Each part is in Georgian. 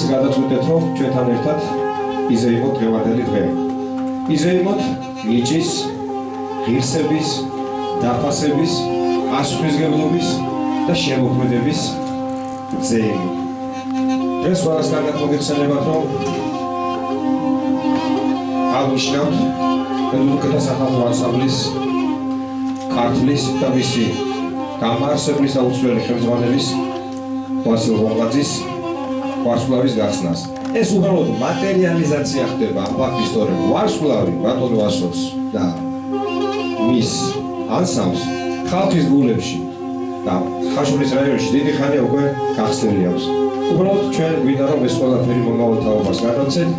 ვინც გადაწყვეტეთ, რომ ჩვენთან ერთად იზეიმოთ დღევანდელი დღე. იზეიმოთ ნიჭის, ღირსების, დაფასების, პასუხისმგებლობის და შემოქმედების ზეიმი. დღეს ყველას კარგად მოგეხსენებათ, რომ აღნიშნავთ რედუქეთა სახალხო ანსამბლის ქართლის და მისი გამაარსებლის და უცვლელი ხელმძღვანელის ვასილ ღონღაძის ვარსკვლავის გახსნას. ეს უბრალოდ მატერიალიზაცია ხდება ამ ფაქტის თორემ ვარსკვლავი ბატონ ვასოს და მის ანსამბლს ხალხის გულებში და ხაშურის რაიონში დიდი ხანია უკვე გახსნილი აქვს. უბრალოდ ჩვენ გვინდა რომ ეს ყველაფერი მომავალ თაობას გადავცეთ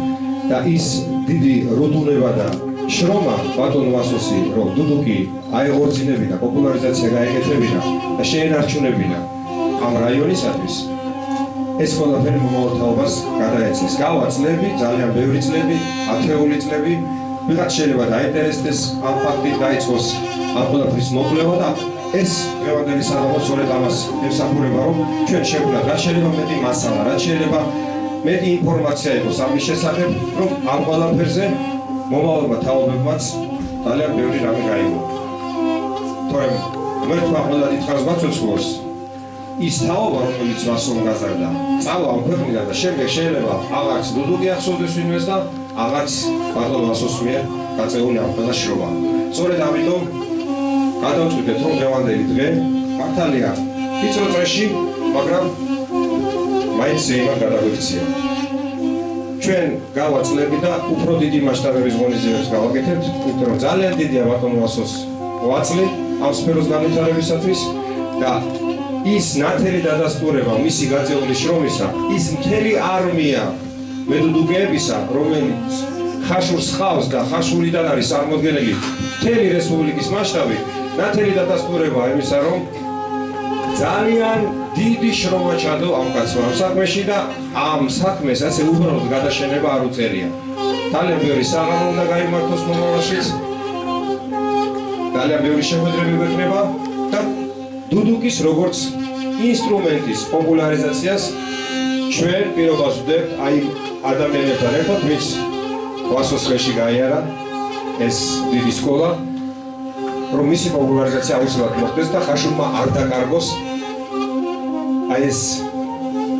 და ის დიდი რუდუნება და შრომა ბატონ ვასოსი რომ დუდუკი აეღორწინებინა, პოპულარიზაცია გაეკეთებინა და შეენარჩუნებინა ამ რაიონისათვის ეს ყველაფერი მომავალ თაობას გადაეცეს. გავა წლები, ძალიან ბევრი წლები, ათეული წლები, ვიღაც შეიძლება დაინტერესდეს ამ ფაქტით, დაიწყოს ამ ყველაფრის მოკვლევა და ეს დღევანდელი საღამო სწორედ ამას ემსახურება, რომ ჩვენ შეგვიძლია რაც შეიძლება მეტი მასალა, რაც შეიძლება მეტი ინფორმაცია იყოს ამის შესახებ, რომ ამ ყველაფერზე მომავალმა თაობებმაც ძალიან ბევრი რამე გაიგო. თორემ მერთმა ყველა დიდხანს გვაცოცხლოს ის თაობა, რომელიც ვასომ გაზარდა, წავა ამ ქვეყნიდან და შემდეგ შეიძლება აღარც დუდუკი ახსოვდეს ვინმეს და აღარც ბატონ ვასოს მიერ გაწეული ამ ყველა შრომა. სწორედ ამიტომ გადავწყვიტეთ, რომ დღევანდელი დღე მართალია ვიწრო წრეში, მაგრამ მაინც ზეიმად გადაგვექცია. ჩვენ გავაწლები და უფრო დიდი მასშტაბების ღონისძიებებს გავაკეთებთ, იმიტომ რომ ძალიან დიდია ბატონ ვასოს ვაწლი ამ სფეროს განვითარებისათვის და ის ნათელი დადასტურება მისი გაწეული შრომისა, ის მთელი არმია მედუდუკეებისა, რომელიც ხაშურს ხავს და ხაშურიდან არის წარმოდგენილი მთელი რესპუბლიკის მასშტაბით, ნათელი დადასტურება იმისა, რომ ძალიან დიდი შრომა ჩადო ამ კაცმა ამ საქმეში და ამ საქმეს ასე უბრალოდ გადაშენება არ უწევია. ძალიან ბევრი საღამო უნდა გაიმართოს მომავალშიც, ძალიან ბევრი შეხვედრები გვექნება და დუდუკის როგორც ინსტრუმენტის პოპულარიზაციას ჩვენ პირობას ვდებთ აი ადამიანებთან ერთად, ვინც ვასოს ხელში გაიარა ეს დიდი სკოლა, რომ მისი პოპულარიზაცია აუცილებლად მოხდეს და ხაშურმა არ დაკარგოს აი ეს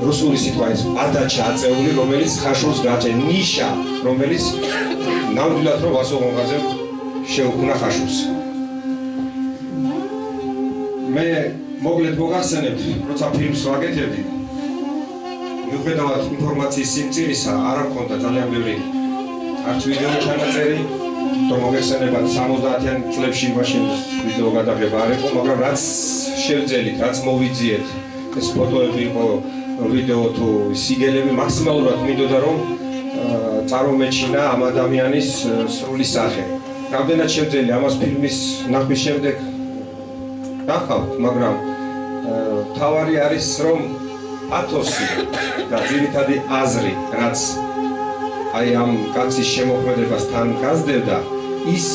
რუსული სიტყვა ის ადაჩა აწეული, რომელიც ხაშურს გააჩენ, ნიშა, რომელიც ნამდვილად რომ ვასო ღონღაძემ შეუქმნა ხაშურს. მე მოგლედ მოგახსენებთ, როცა ფილმს ვაკეთებდი, მიუხედავად ინფორმაციის სიმწირისა, არ მქონდა ძალიან ბევრი არც ვიდეო ჩანაწერი, რომ მოგეხსენებათ 70-იან წლებში მაშინ ვიდეო გადაღება არ იყო, მაგრამ რაც შევძელით, რაც მოვიძიეთ, ეს ფოტოები იყო, ვიდეო თუ სიგელები, მაქსიმალურად მინდოდა რომ წარმომეჩინა ამ ადამიანის სრული სახე. რამდენად შევძელი ამას ფილმის ნახვის შემდეგ ნახავთ, მაგრამ თავარი არის რომ პათოსი და ძირითადი აზრი, რაც აი ამ კაცის შემოქმედებას თან გასდევდა, ის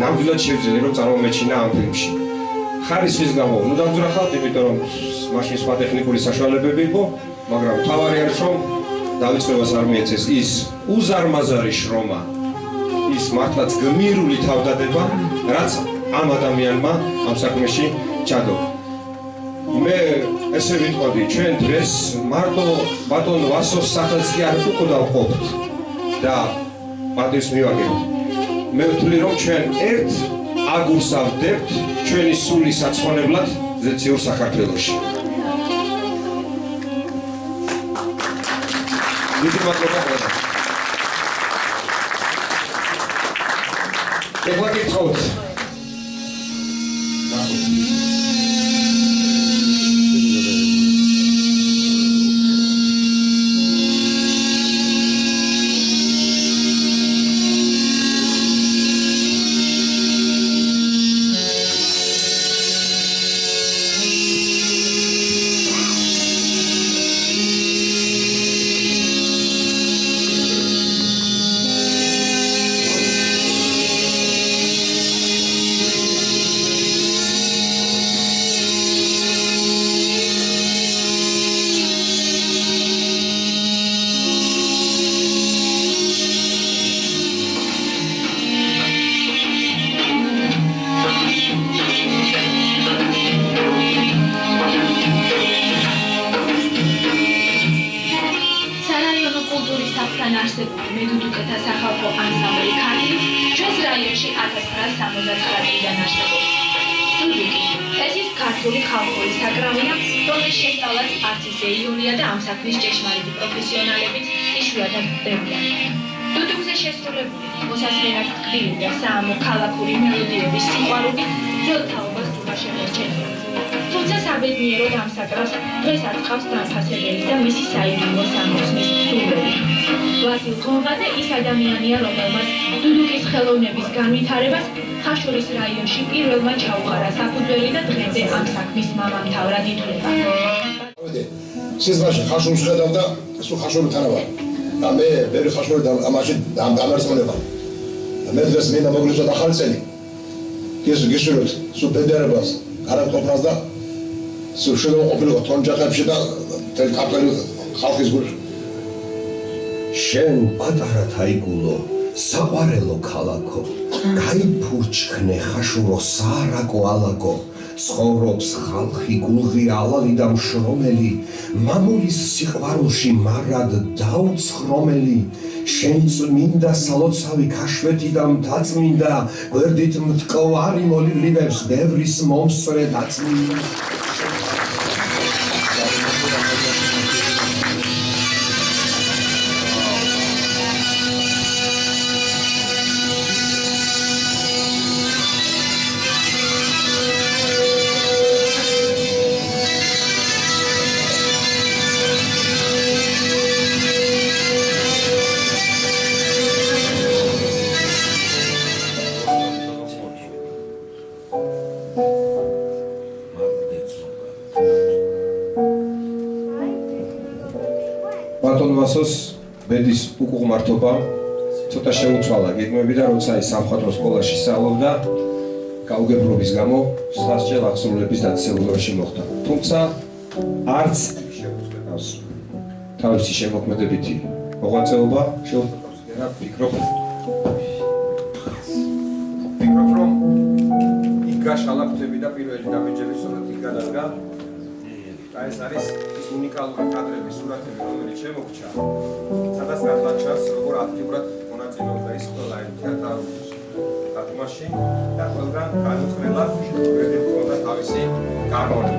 ნამდვილად შევძელი რომ წარმომეჩინა ამ ფილმში. ხარისხის გამო ნუ დავძრახავთ, იმიტომ რომ მაშინ სხვა ტექნიკური საშუალებები იყო, მაგრამ თავარი არის რომ დავიწყებას არ მიეცეს ის უზარმაზარი შრომა, ის მართლაც გმირული თავდადება, რაც ამ ადამიანმა ამ საქმეში ჩადო. მე ესე ვიტყოდი, ჩვენ დღეს მარტო ბატონ ვასოს სახელს კი არ უყდავყოფთ და პატივს მივაგებთ. მე ვთვლი რომ ჩვენ ერთ აგურს ავდებთ ჩვენი სული საცხონებლად ზეციურ საქართველოში. დიდი მადლობა. ეხლა გითხოვთ. რაიონში 1969 წლიდან არსებობს. დუდუკი ეს ის ქართული ხალხური საკრავია, რომლის შესწავლაც არც ისე იოლია და ამ საქმის ჭეშმარიტი პროფესიონალებით იშვიათად დებიან. დუდუკზე შესრულებული მოსასმენად ტკბილი და საამო ქალაქური მელოდიების სიყვარული ძველ თაობას უნდა შემორჩენია. თუმცა საბედნიეროდ ამ საკრავს დღეს აწყავს დამფასებელი და მისი საიდუმლო სამოსნის სურვილი. ვასილ ღონღაძე ის ადამიანია, რომელმაც დუდუკის ხელოვნების განვითარებას ხაშურის რაიონში პირველმა ჩაუყარა საფუძველი და დღემდე ამ საქმის მამამთავრად ითვლება. სიზმარში ხაშურს ხედავ და სულ ხაშური თანაბარ. და მე ბევრი ხაშური ამაში დამარცხონება. მე დღეს მინდა მოგლიცოთ ახალი წელი. გისურვებთ სულ ბედერებას, არაყოფნას და სულ შემოყოფილიყო თონჯახებში და ქართული ხალხის გულში. შენ პატარა თაიგულო, საყვარელო ქალაქო, გაიფურჩქნე ხაშურო საარაკო ალაგო, ცხოვრობს ხალხი გულღი ალალი და მშრომელი, მამულის სიყვარულში მარად დაუცხრომელი, შენი წმინდა სალოცავი ქაშვეთი და მთაწმინდა, გვერდით მტკვარი მოლილივებს ბევრის მომსწრე დაწმინდა. ბატონვასოს ბედის უკუღმართობა ცოტა შეუცვალა გეგმები და როცა ის სამხატვრო სკოლაში სწავლობდა გაუგებრობის გამო სასჯელ აღსრულების დაწესებულებაში მოხვდა. თუმცა არც შეუწყვეტავს თავისი შემოქმედებითი მოღვაწეობა შეუწყვეტავს გერა ფიქრობ რომ იგაშალა ხვდები და პირველი დამეჯების სურათი გადადგა და ეს არის ის უნიკალური კადრების სურათები, რომელიც შემოგჩა, სადაც ნათლად ჩანს, როგორ აქტიურად მონაწილეობდა ის ყველა თეატრალურ დადგმაში და ყველგან განუხრელად გვერდით თავისი გარმონი.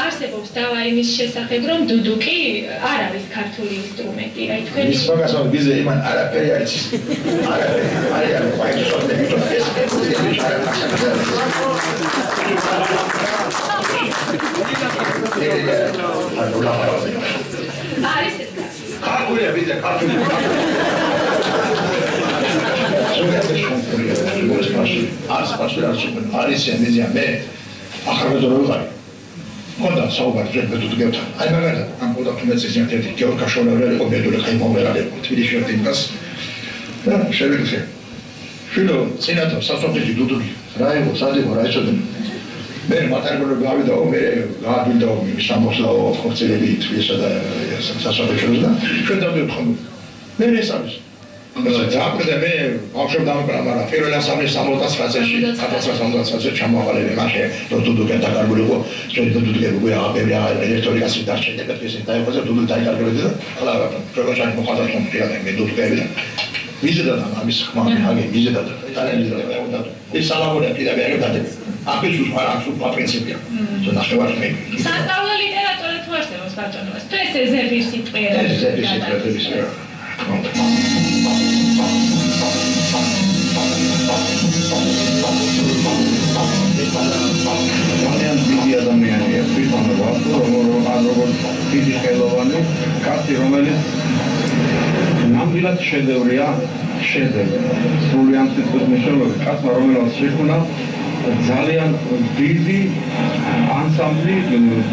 არსებობს დავა იმის შესახებ, რომ დუდუკი არ არის ქართული ინსტრუმენტი, აი თქვენი ის მაგასო გიზე იმან არაფერი არის. არაფერი არის, ფაიში არის ეს ქართულია ვიზე ქართული. არის ენზია მე ახალგაზრდა ვიყავი. ხონდა საუბარი ჩვენ დუდუკებთან. აი მაგალითად ამ პოდკასტის ერთ-ერთი გეორგ კაშონავრელი იყო ბედური ხაიმომერალი თბილისში ერთინკას და შევიდე. შილო წინათ სასოფლო დუდუკი რა იყო სადიღო რა ეცოდნენ. მე მატარებელო გავიდა მე გავიდა სამოსლაო ხორცელები თბილისსა და სასოფლოში და ჩვენ დავდივართ. მე ეს არის ზაფხულზე მე ბავშვობ დამყარა, მაგრამ პირველ ასამბლეის 69 წელს 1970 წელს ჩამოაყალიბე მაშინ რომ დუდუკი დაკარგულიყო, ჩვენ დუდუკი აღაბერია ელექტრონიკაში დარჩენდა ეს დაიწყო დუდუკი დაიკარგებდა და ყველა პროგრამაში მოხდა კომპიუტერი მე დუდუკები და ვიზედა ამის ხმა აგე ვიზედა და ეს სალამურია პირდაპირ გადაგე აკის უსყარასულა პრინციპია. ნახევარი მე. სასწავლო ლიტერატურა თუ არსებობს ბატონობას. თუ ეს ზეპირ სიტყვიერად. ეს ზეპირ სიტყვიერად. ძალიან დიდი ადამიანია, თვითონ როგორც დიდი ხელოვანი, კაცი, რომელიც ნამდვილად შედევრია, შედევრი. სრულიად სიტყვის მნიშვნელობით, კაცმა, რომელიც შექმნა ძალიან დიდი ანსამბლი,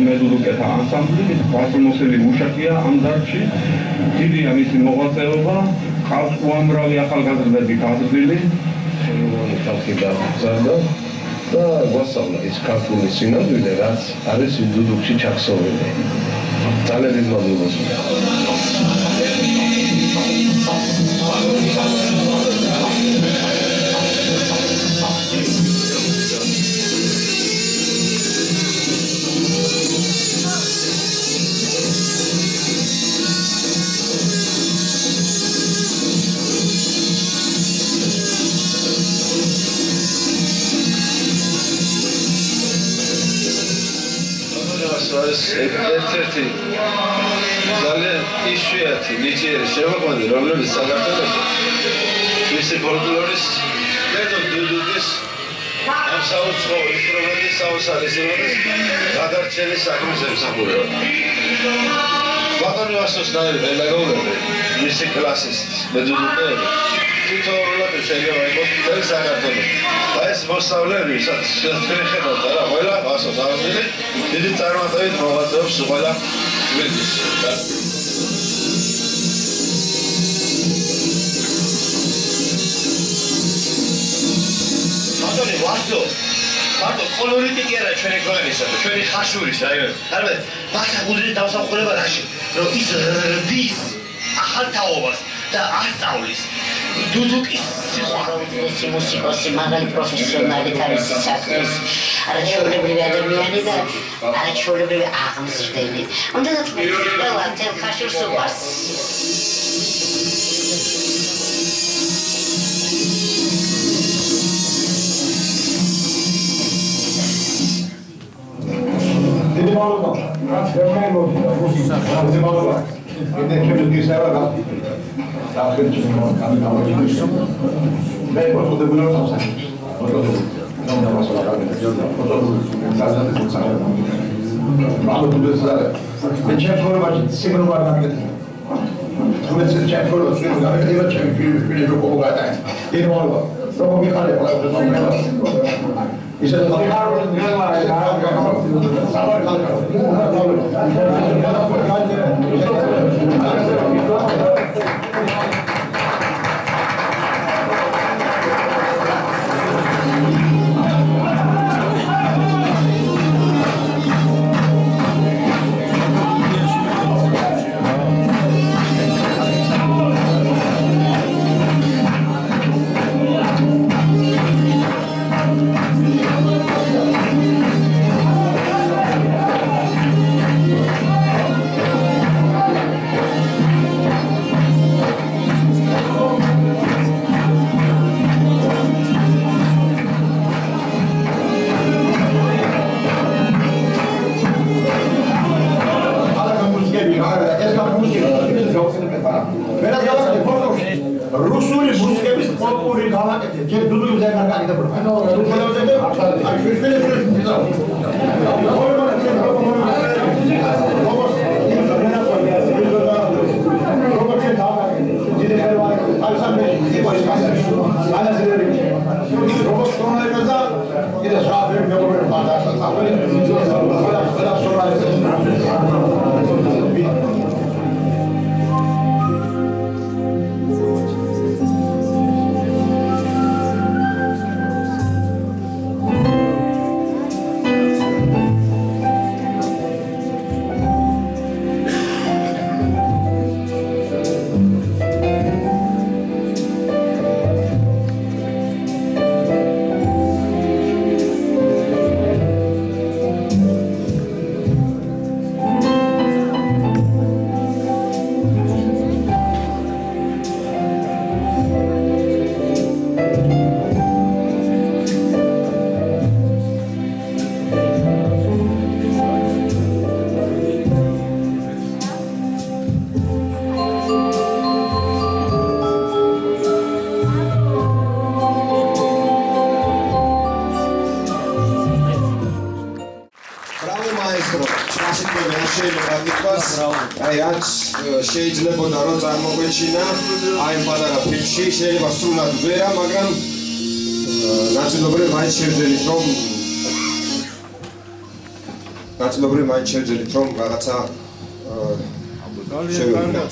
მედულუკეთა ანსამბლი, გასულმოსილი მუშაკია ამ დარგში, დიდია მისი მოღვაწეობა, ყავს უამრავი ახალგაზრდები გაზრდილი, ხალხი დაგზავნა და გვასწავლა ის ქართული სინამდვილე, რაც არის დუდუკში ჩახსოვილი. ძალიან დიდ მადლობას. ერთ-ერთი ძალიან იშვიათი ნიჭიერი შემოქმედი, რომელიც საქართველოში მისი ფოლკლორის მედო დუდუკის ამ საუცხო ინსტრუმენტის საოცარისობის გადარჩენის საქმეს ემსახურება. ბატონი ვასოსნაირი პედაგოგები, მისი კლასის მედუდუკეები თითოეულად შეიძლება იყოს მთელი საქართველოში. აი ეს მოსწავლეები, ვისაც თქვენ ხედავთ რა, ყველა ვასოს აღზრდილი დიდი წარმატებით მოღვაწეობს ყველა გვერდში. ბატონი ვასო, მარტო კოლორიტი კი არა ჩვენი ქვეყნისა და ჩვენი ხაშურის რაიონი. არამედ ბაცა გუძრის დამსახურება რაში, რომ ის რდის ახალთაობას და ასწავლის დუდუკის სიყვარულის მუსიკოსი, მაგალი პროფესიონალი თავისი საქმის, არაჩვეულებრივი ადამიანი და არაჩვეულებრივი აღმზრდელი. უნდა თქვენ, ყველა მთელ ხაშურს უყვარს. დიდი მადლობა. დიდი მადლობა. რუსული მუსიკების პოლკური გავაკეთე. ჯერ დუდუკი ძალიან კარგი დაგვრა. Bravo maestro. Spasibile, non შეიძლება გითხრას. აი რაც შეიძლებოდა რომ წარმოგვეჩინა აი პატარა ფილმში შეიძლება სრულად ვერა, მაგრამ ნაწილობრივ მაინც შევძელით რომ რაღაცა შევედგა.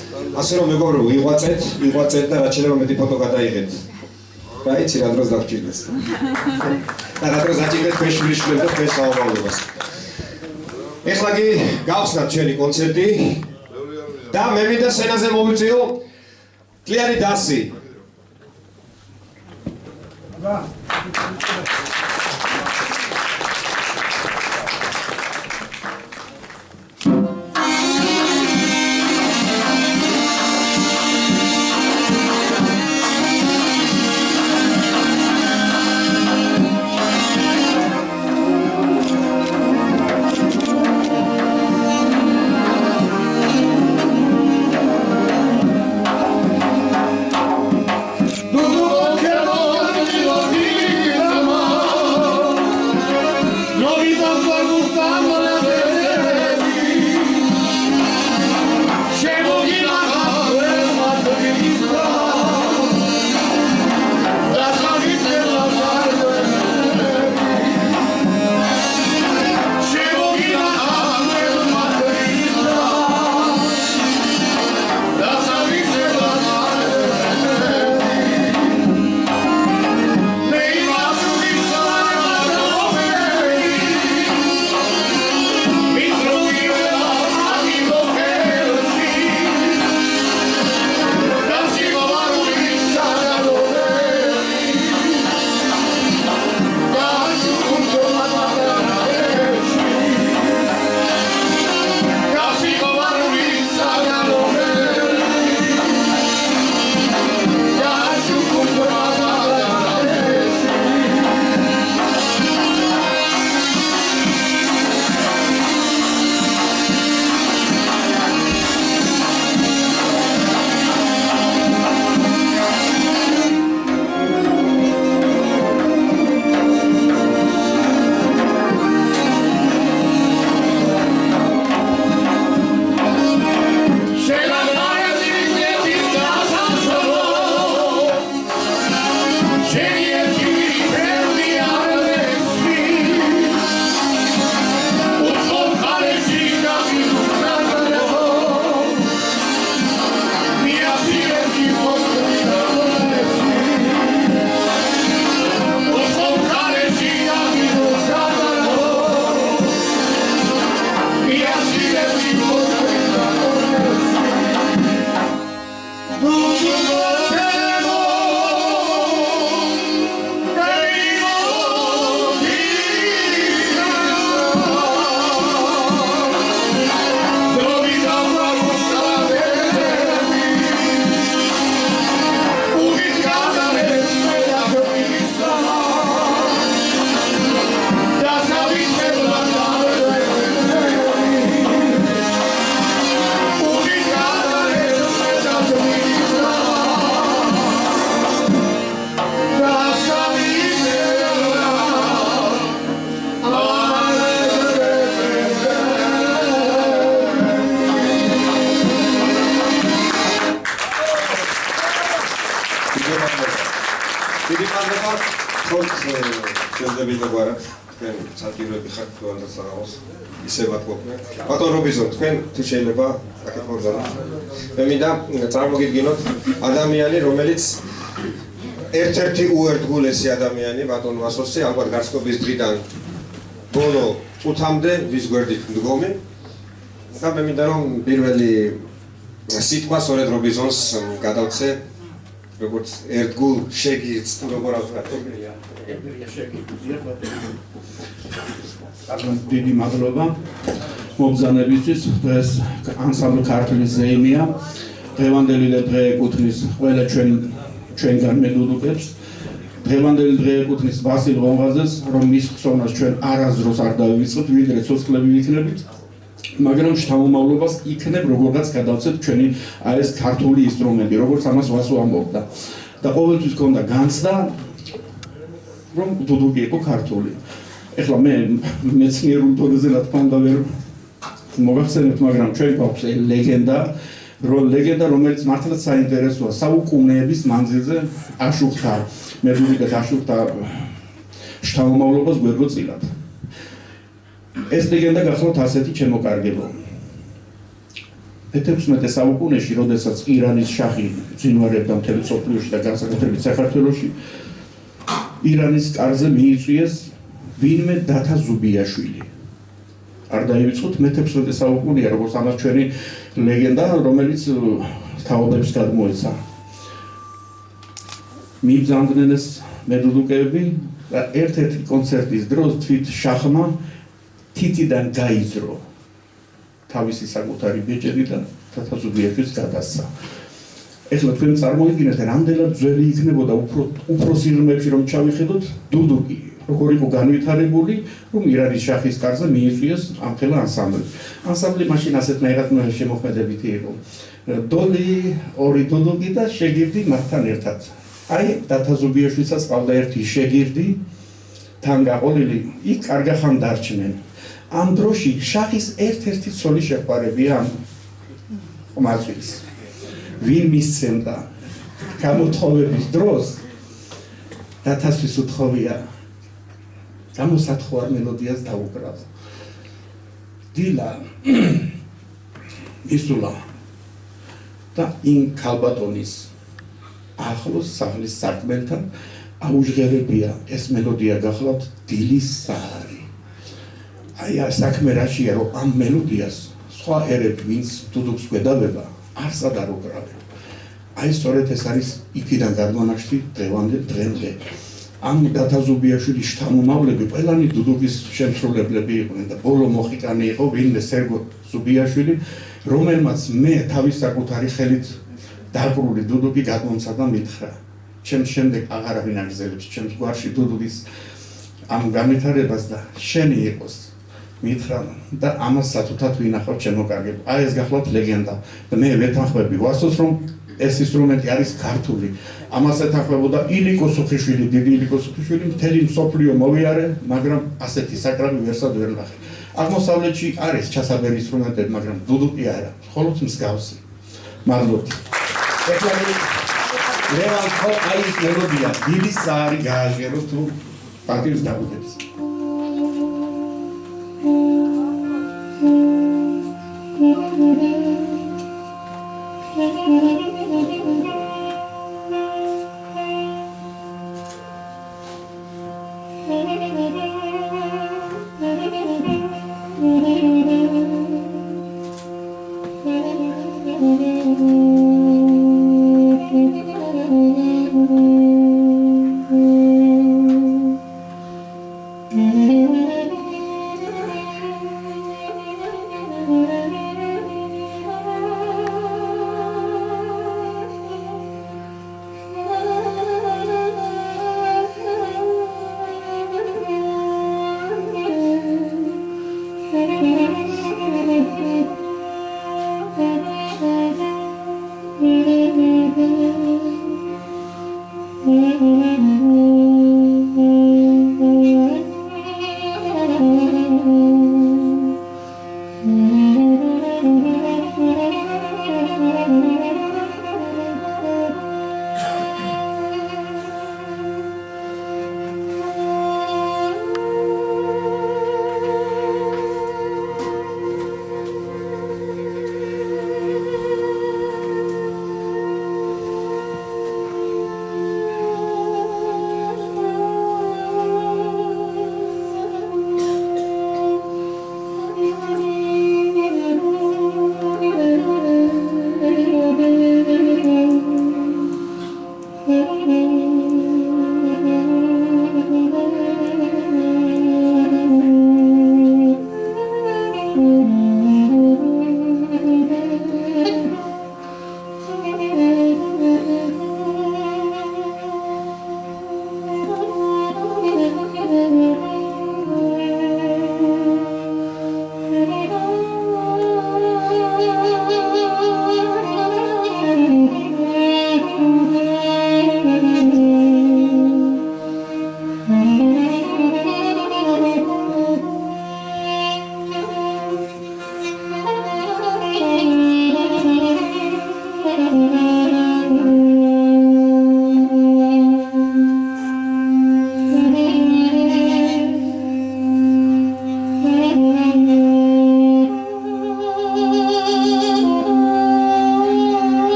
ასე რომ მეგობრო ვიღვაწეთ და რაც შეიძლება მეტი ფოტო გადაიღეთ. რა იცი რა დროს დაგჭირდეს. და რა დროს დაჭირდეთ ქვეშვილიშვილებს და ქვეშ საომავლობას. ეხლა კი გავხსნათ ჩვენი კონცერტი და მე მინდა სცენაზე მოვიწიო კლიანი დასი. ბატონ რობიზონ, თქვენ თუ შეიძლება საკითხი მოგზაუროთ. მე მინდა წარმოგიდგინოთ ადამიანი, რომელიც ერთ-ერთი უერთგულესი ადამიანი, ბატონ ვასოსი, ალბათ გარსკობის დღიდან ბოლო წუთამდე ვის გვერდით მდგომი. და მე მინდა რომ პირველი სიტყვა სწორედ რობიზონს გადავცე, როგორც ერთგულ შეგირდს, თუ როგორ ავხატებია. დიდი მადლობა მობრძანებისთვის. დღეს ანსამბლ ქართლის ზეიმია. დღევანდელი დღე ეკუთვნის ყველა ჩვენგან მედუდუკებს. დღევანდელი დღე ეკუთვნის ვასილ ღონღაძეს, რომ მის ხსოვნას ჩვენ არასდროს არ დავივიწყებთ, ვიდრე ცოცხლები ვიქნებით. მაგრამ შთამომავლობას იქნებ როგორღაც გადავცეთ ჩვენი ეს ქართული ინსტრუმენტი, როგორც ამას ვასო ამბობდა. და ყოველთვის ქონდა განცდა, რომ დუდუკი იყო ქართული. ეხლა მე მეცნიერულ დონეზე რა თქმა უნდა ვერ მოგახსენებთ, მაგრამ ჩვენ გვაქვს ლეგენდა, რომელიც მართლაც საინტერესოა, საუკუნეების მანძილზე აშუქთა, მედულიკას აშუქთა შთამომავლობას გვერდოწილად. ეს ლეგენდა გახლავთ ასეთი ჩემოკარგებო. მე-16 საუკუნეში, როდესაც ირანის შაჰი ძინვარებდა მთელ მსოფლიოში და განსაკუთრებით საქართველოში, ირანის კარზე მიიწვიეს ვინმე დათა ზუბიაშვილი. არ დაივიწყოთ, მე-16 საუკუნეა, როგორც ამას ჩვენი ლეგენდა, რომელიც თაობებს გადმოეცა. მიიბრძანდნენ ეს მედუდუკეები და ერთ-ერთი კონცერტის დროს თვით შაჰმა თითიდან გაიზრო თავისი საკუთარი ბეჭედი და დათა ზუბიაშვილს გადასცა. ეხლა თქვენ წარმოიდგინეთ, რამდენად ძველი იქნებოდა უფრო სიღრმეებში რომ ჩავიხედოთ დუდუკი, როგორ იყო განვითარებული, რომ ირანის შაჰის კარზე მიიწვიეს ამხელა ანსამბლი. ანსამბლი მაშინ ასეთნაირად შემოქმედებითი იყო. დოლი, ორი დუდუკი და შეგირდი მათთან ერთად. აი, დათა ზუბიაშვილსაც ყავდა ერთი შეგირდი, თან გაყოლილი, იქ კარგახან დარჩნენ. ამ დროში შაჰის ერთ-ერთი ცოლი შეყვარებია ამ ყმაწვილს. ვინ მისცემდა გამოთხოვების დროს დათასთვის უთხოვია გამოსათხოვარ მელოდიას დაუკრავ. დილა ისულა და იმ ქალბატონის ახლოს სახლის სარკმელთან აუჟღერებია ეს მელოდია გახლავთ დილის საარი. აი საქმე რაშია, რომ ამ მელოდიას სხვა ერები ვინც დუდუკს გვედავება არსად არ უკრავენ. აი სწორედ ეს არის იქიდან გადმონაშთი დღემდე. ამ დათა ზუბიაშვილის შთამომავლები ყველანი დუდუკის შემსრულებლები იყვნენ და ბოლო მოხიკანი იყო ვინმე სერგო ზუბიაშვილი, რომელმაც მე თავის საკუთარი ხელით დაკრული დუდუკი გადმომცა და მითხრა, ჩემს შემდეგ აღარავინ აგზელებს ჩემს გვარში დუდუკის ამ განვითარებას და შენი იყოს. მითხრა და ამას სათუთად ვინახავ ჩემოკარგებ. აი ეს გახლავთ ლეგენდა და მე ვეთანხმები ვასოს, რომ ეს ინსტრუმენტი არის ქართული. ამას ეთანხმებოდა ილიკო სუხიშვილი, დიდი ილიკო სუხიშვილი, მთელი მსოფლიო მოვიარე, მაგრამ ასეთი საკრავი ვერსად ვერ ნახე. აღმოსავლეთში არის ჩასაბერი ინსტრუმენტები, მაგრამ დუდუკი არა, მხოლოდ მსგავსი. მადლობთ. ეხლა ლევან ხო აი ეს მელოდია დილის საარი გააჟღეროს თუ პატივს დაგუდებს.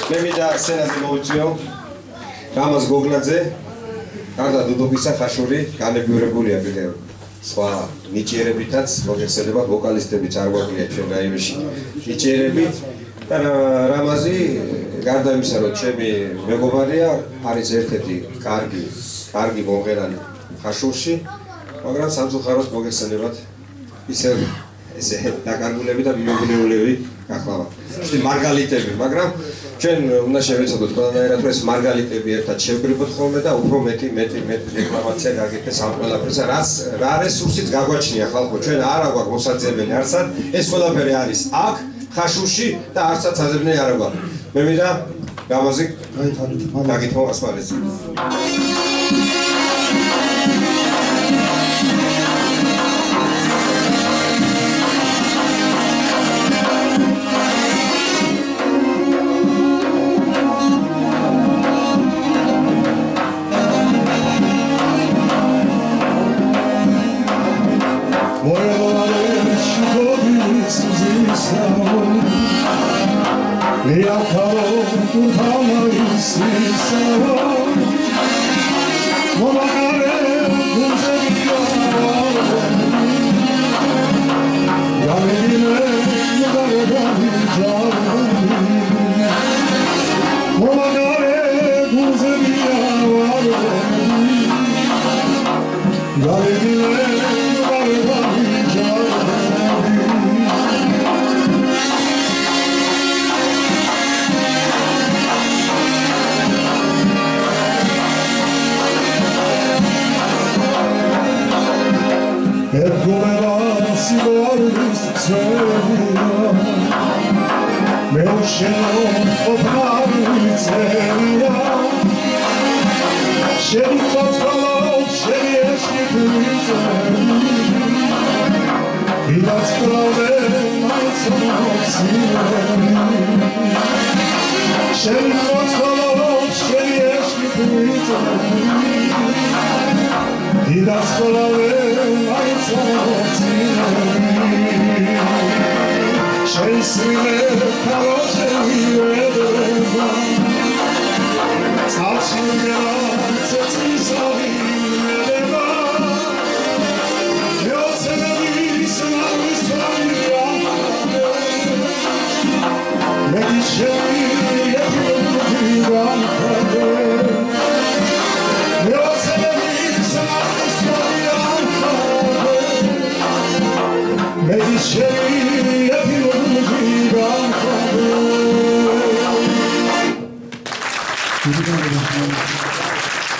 მე მინდა სცენაზე მოვიწვიო რამაზ გოგლაძე, გარდა დუდუკისა ხაშური განებიურებულია კიდევ სხვა ნიჭიერებითაც, მოგეხსენება ვოკალისტებიც არ გვაქვს ჩვენ რაიონში ნიჭიერებით და რამაზი გარდა იმისა, რომ ჩემი მეგობარია, არის ერთ-ერთი კარგი მომღერალი ხაშურში, მაგრამ სამწუხაროდ მოგეხსენებათ ისე დაკარგულები და მიმობნეულები გახლავთ. მარგალიტები, მაგრამ ჩვენ უნდა შევეცადოთ ყველანაირად რომ ეს მარგალიტები ერთად შევგრიბოთ ხოლმე და უფრო მეტი რეკლამაცია გაგიქნეს ამ ყველაფერზე, რა რესურსიც გაგვაჩნია ხალხო, ჩვენ არა გვაქვს მოსაძებელი არსად, ეს ყველაფერი არის აქ, ხაშურში და არცაც აზებნელი არა გვაქვს. მე მინდა გამოზი გაგითმო ასპარეზი.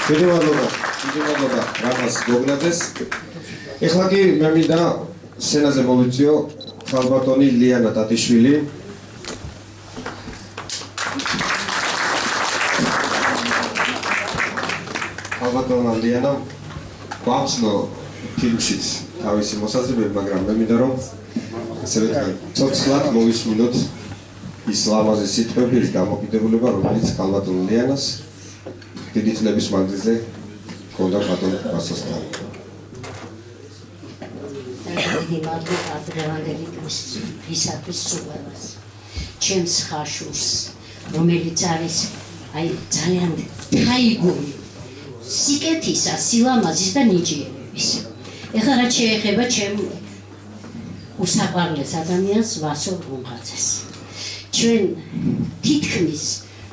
დიდი მადლობა რამაზ გოგნაძეს. ეხლა კი მე მინდა სცენაზე მოვიწიო ხალბატონი ლიანა ტატიშვილი. ხალბატონა ლიანა გვახსნო ფილმშიც თავისი მოსაზრებები, მაგრამ მე მინდა რომ ასევე ცოცხლად მოვისმინოთ ის ლამაზი სიტყვები, ის დამოკიდებულება, რომელიც ხალბატონ ლიანას დიდი წლების მანძილზე ჰქონდა ბატონ ვასოსთან. დიდი მადლობა დღევანდელი დღისათვის სულებას. ჩემს ხაშურს, რომელიც არის ძალიან თაიგული სიკეთისა, სილამაზის და ნიჭიერების. ეხლა რაც შეეხება ჩემ უსაყვარლეს ადამიანს ვასო გუმღაძეს. ჩვენ თითქმის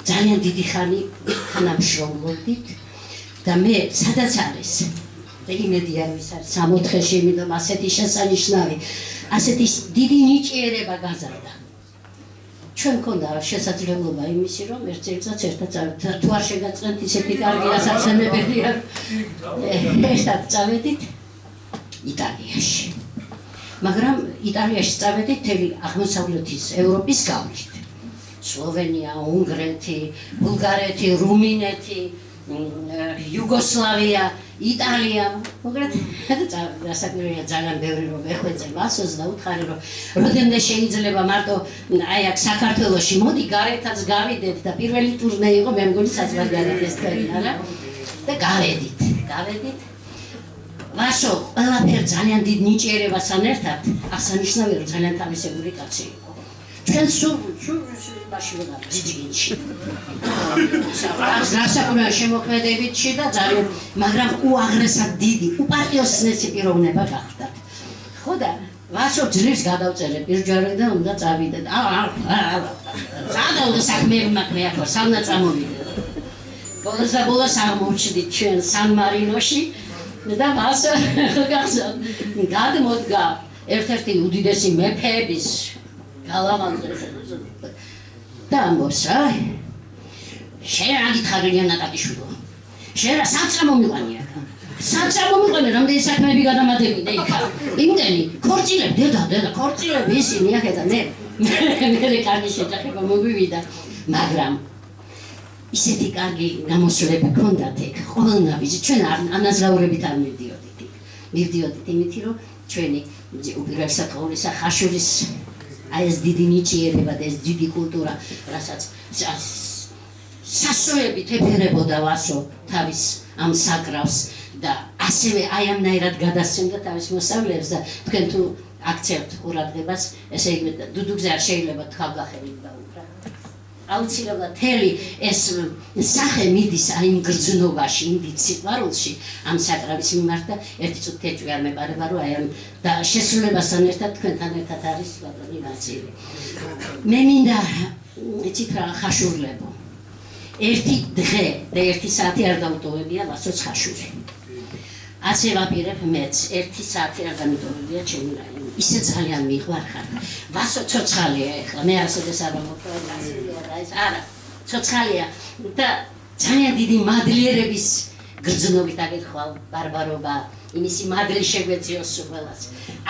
ძალიან დიდი ხანი თანამშრომლობდით და მე სადაც არის იმედი არის 64-ში, იმიტომ ასეთი შესანიშნავი, ასეთი დიდი ნიჭიერება გაზარდა. ჩვენ მქონდა შესაძლებლობა იმისი, რომ ერთ წელიწადს ერთად წავედით, თუ არ შეგაწყენთ ისეთი კარგი ასაცენებელი არ ერთად წავედით იტალიაში. მაგრამ იტალიაში წავედით მთელი აღმოსავლეთის ევროპის გავლით. სლოვენია, უნგრეთი, ბულგარეთი, რუმინეთი, იუგოსლავია, იტალია. მოკლედ, დასაკვირველია ძალიან ბევრი რომ ეხვეწე ვასოს და უთხარი რომ როდემდე შეიძლება მარტო აი აქ საქართველოში მოდი გარეთაც გავიდეთ და პირველი ტურნე იყო მე მგონი საზღვარგარეთ ეს თქვენი არა და გავედით. ვასო ყველაფერ ძალიან დიდ ნიჭიერებასთან ერთად აღსანიშნავია რომ ძალიან თავისებური კაცი იყო. ჩვენ სულ მაშინ ვიყავ ძიძინში. რასაკვირველია შემოქმედებითში და ძალიან, მაგრამ უაღრესად დიდი, უპატიოსნესი პიროვნება გახდა. ხო და ვასო ძრებს გადავწერე პირჯვარი და უნდა წავიდე. სადავდა საქმეები მაქვს მე ახლა სამნა წამოვიდე. ბოლოს აღმოჩნდით ჩვენ სან-მარინოში და ვასო გახსოვთ გადმოდგა ერთ-ერთი უდიდესი მეფეების გალავანზე და ამბობს რა შენ რა გითხარი ლიანა ტატიშვილო შენ რა საწამო მიყვანია რამდენი საქმეები გადამადებინე იქა იმდენი ქორწილებ დედა ქორწილები ისინი ახლა მე კარგი შეჯახება მოვივიდა მაგრამ ისეთი კარგი გამოსვლები ჰქონდათ ეგ ყველნაბიჯი ჩვენ ანაზღაურებით არ მივდიოდით იმითი რომ ჩვენი უპირველესად ყოვლისა ხაშურის აი ეს დიდი ნიჭიერება და ეს დიდი კულტურა რასაც სასოებით ეფერებოდა ვასო თავის ამ საკრავს და ასევე აი ამნაირად გადასცემდა თავის მოსავლეებს და თქვენ თუ აქცევთ ყურადღებას ესე იგი დუდუგზე არ შეიძლება თვალგახელით დაუკრა აუცილებლად მთელი ეს სახე მიდის აი იმ გრძნობაში იმ დიდ სიყვარულში ამ საკრავის მიმართ და ერთი წუთი ეჭვი არ მეპარება რომ აი ამ და შესრულებასთან ერთად თქვენთან ერთად არის ბატონი ვასილი მე მინდა იცით რა ხაშურლებო ერთი დღე და ერთი საათი არ დაუტოვებია ვასოც ხაშური ასე ვაპირებ მეც ერთი საათი არ დამიტოვებია ჩემი რაიმე ისე ძალიან მიყვარხარ ვასო ცოცხალია ეხლა მე ასედეს არ მომწონია ეს არა ცოცხალია და ძალიან დიდი მადლიერების გრძნობით აგიხვალ ბარბარობა იმისი მადლი შეგვეციოს ყველას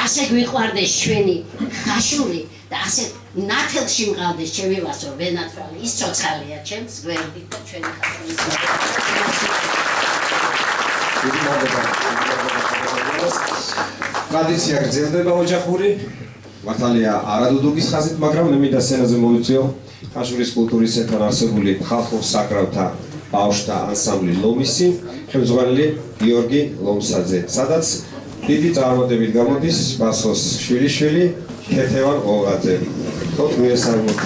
ასე გვიყვარდეს ჩვენი ხაშური და ასე ნათელში მყავდეს ჩემი ვასო ვენათვალი ის ცოცხალია ჩემს გვერდით და ჩვენი ხაშურის ტრადიცია გრძელდება ოჯახური, მართალია არადუდუგის ხაზით, მაგრამ მე მინდა სცენაზე მოვიწიო ხაშურის კულტურის ცენტრთან არსებული ხალხურ საკრავთა ბავშვთა ანსამბლი ლომისი, ხელმძღვანელი გიორგი ლომსაძე, სადაც დიდი წარმატებით გამოდის ვასოს შვილიშვილი ქეთევან ოღაძე. თოთ მიესალმოთ.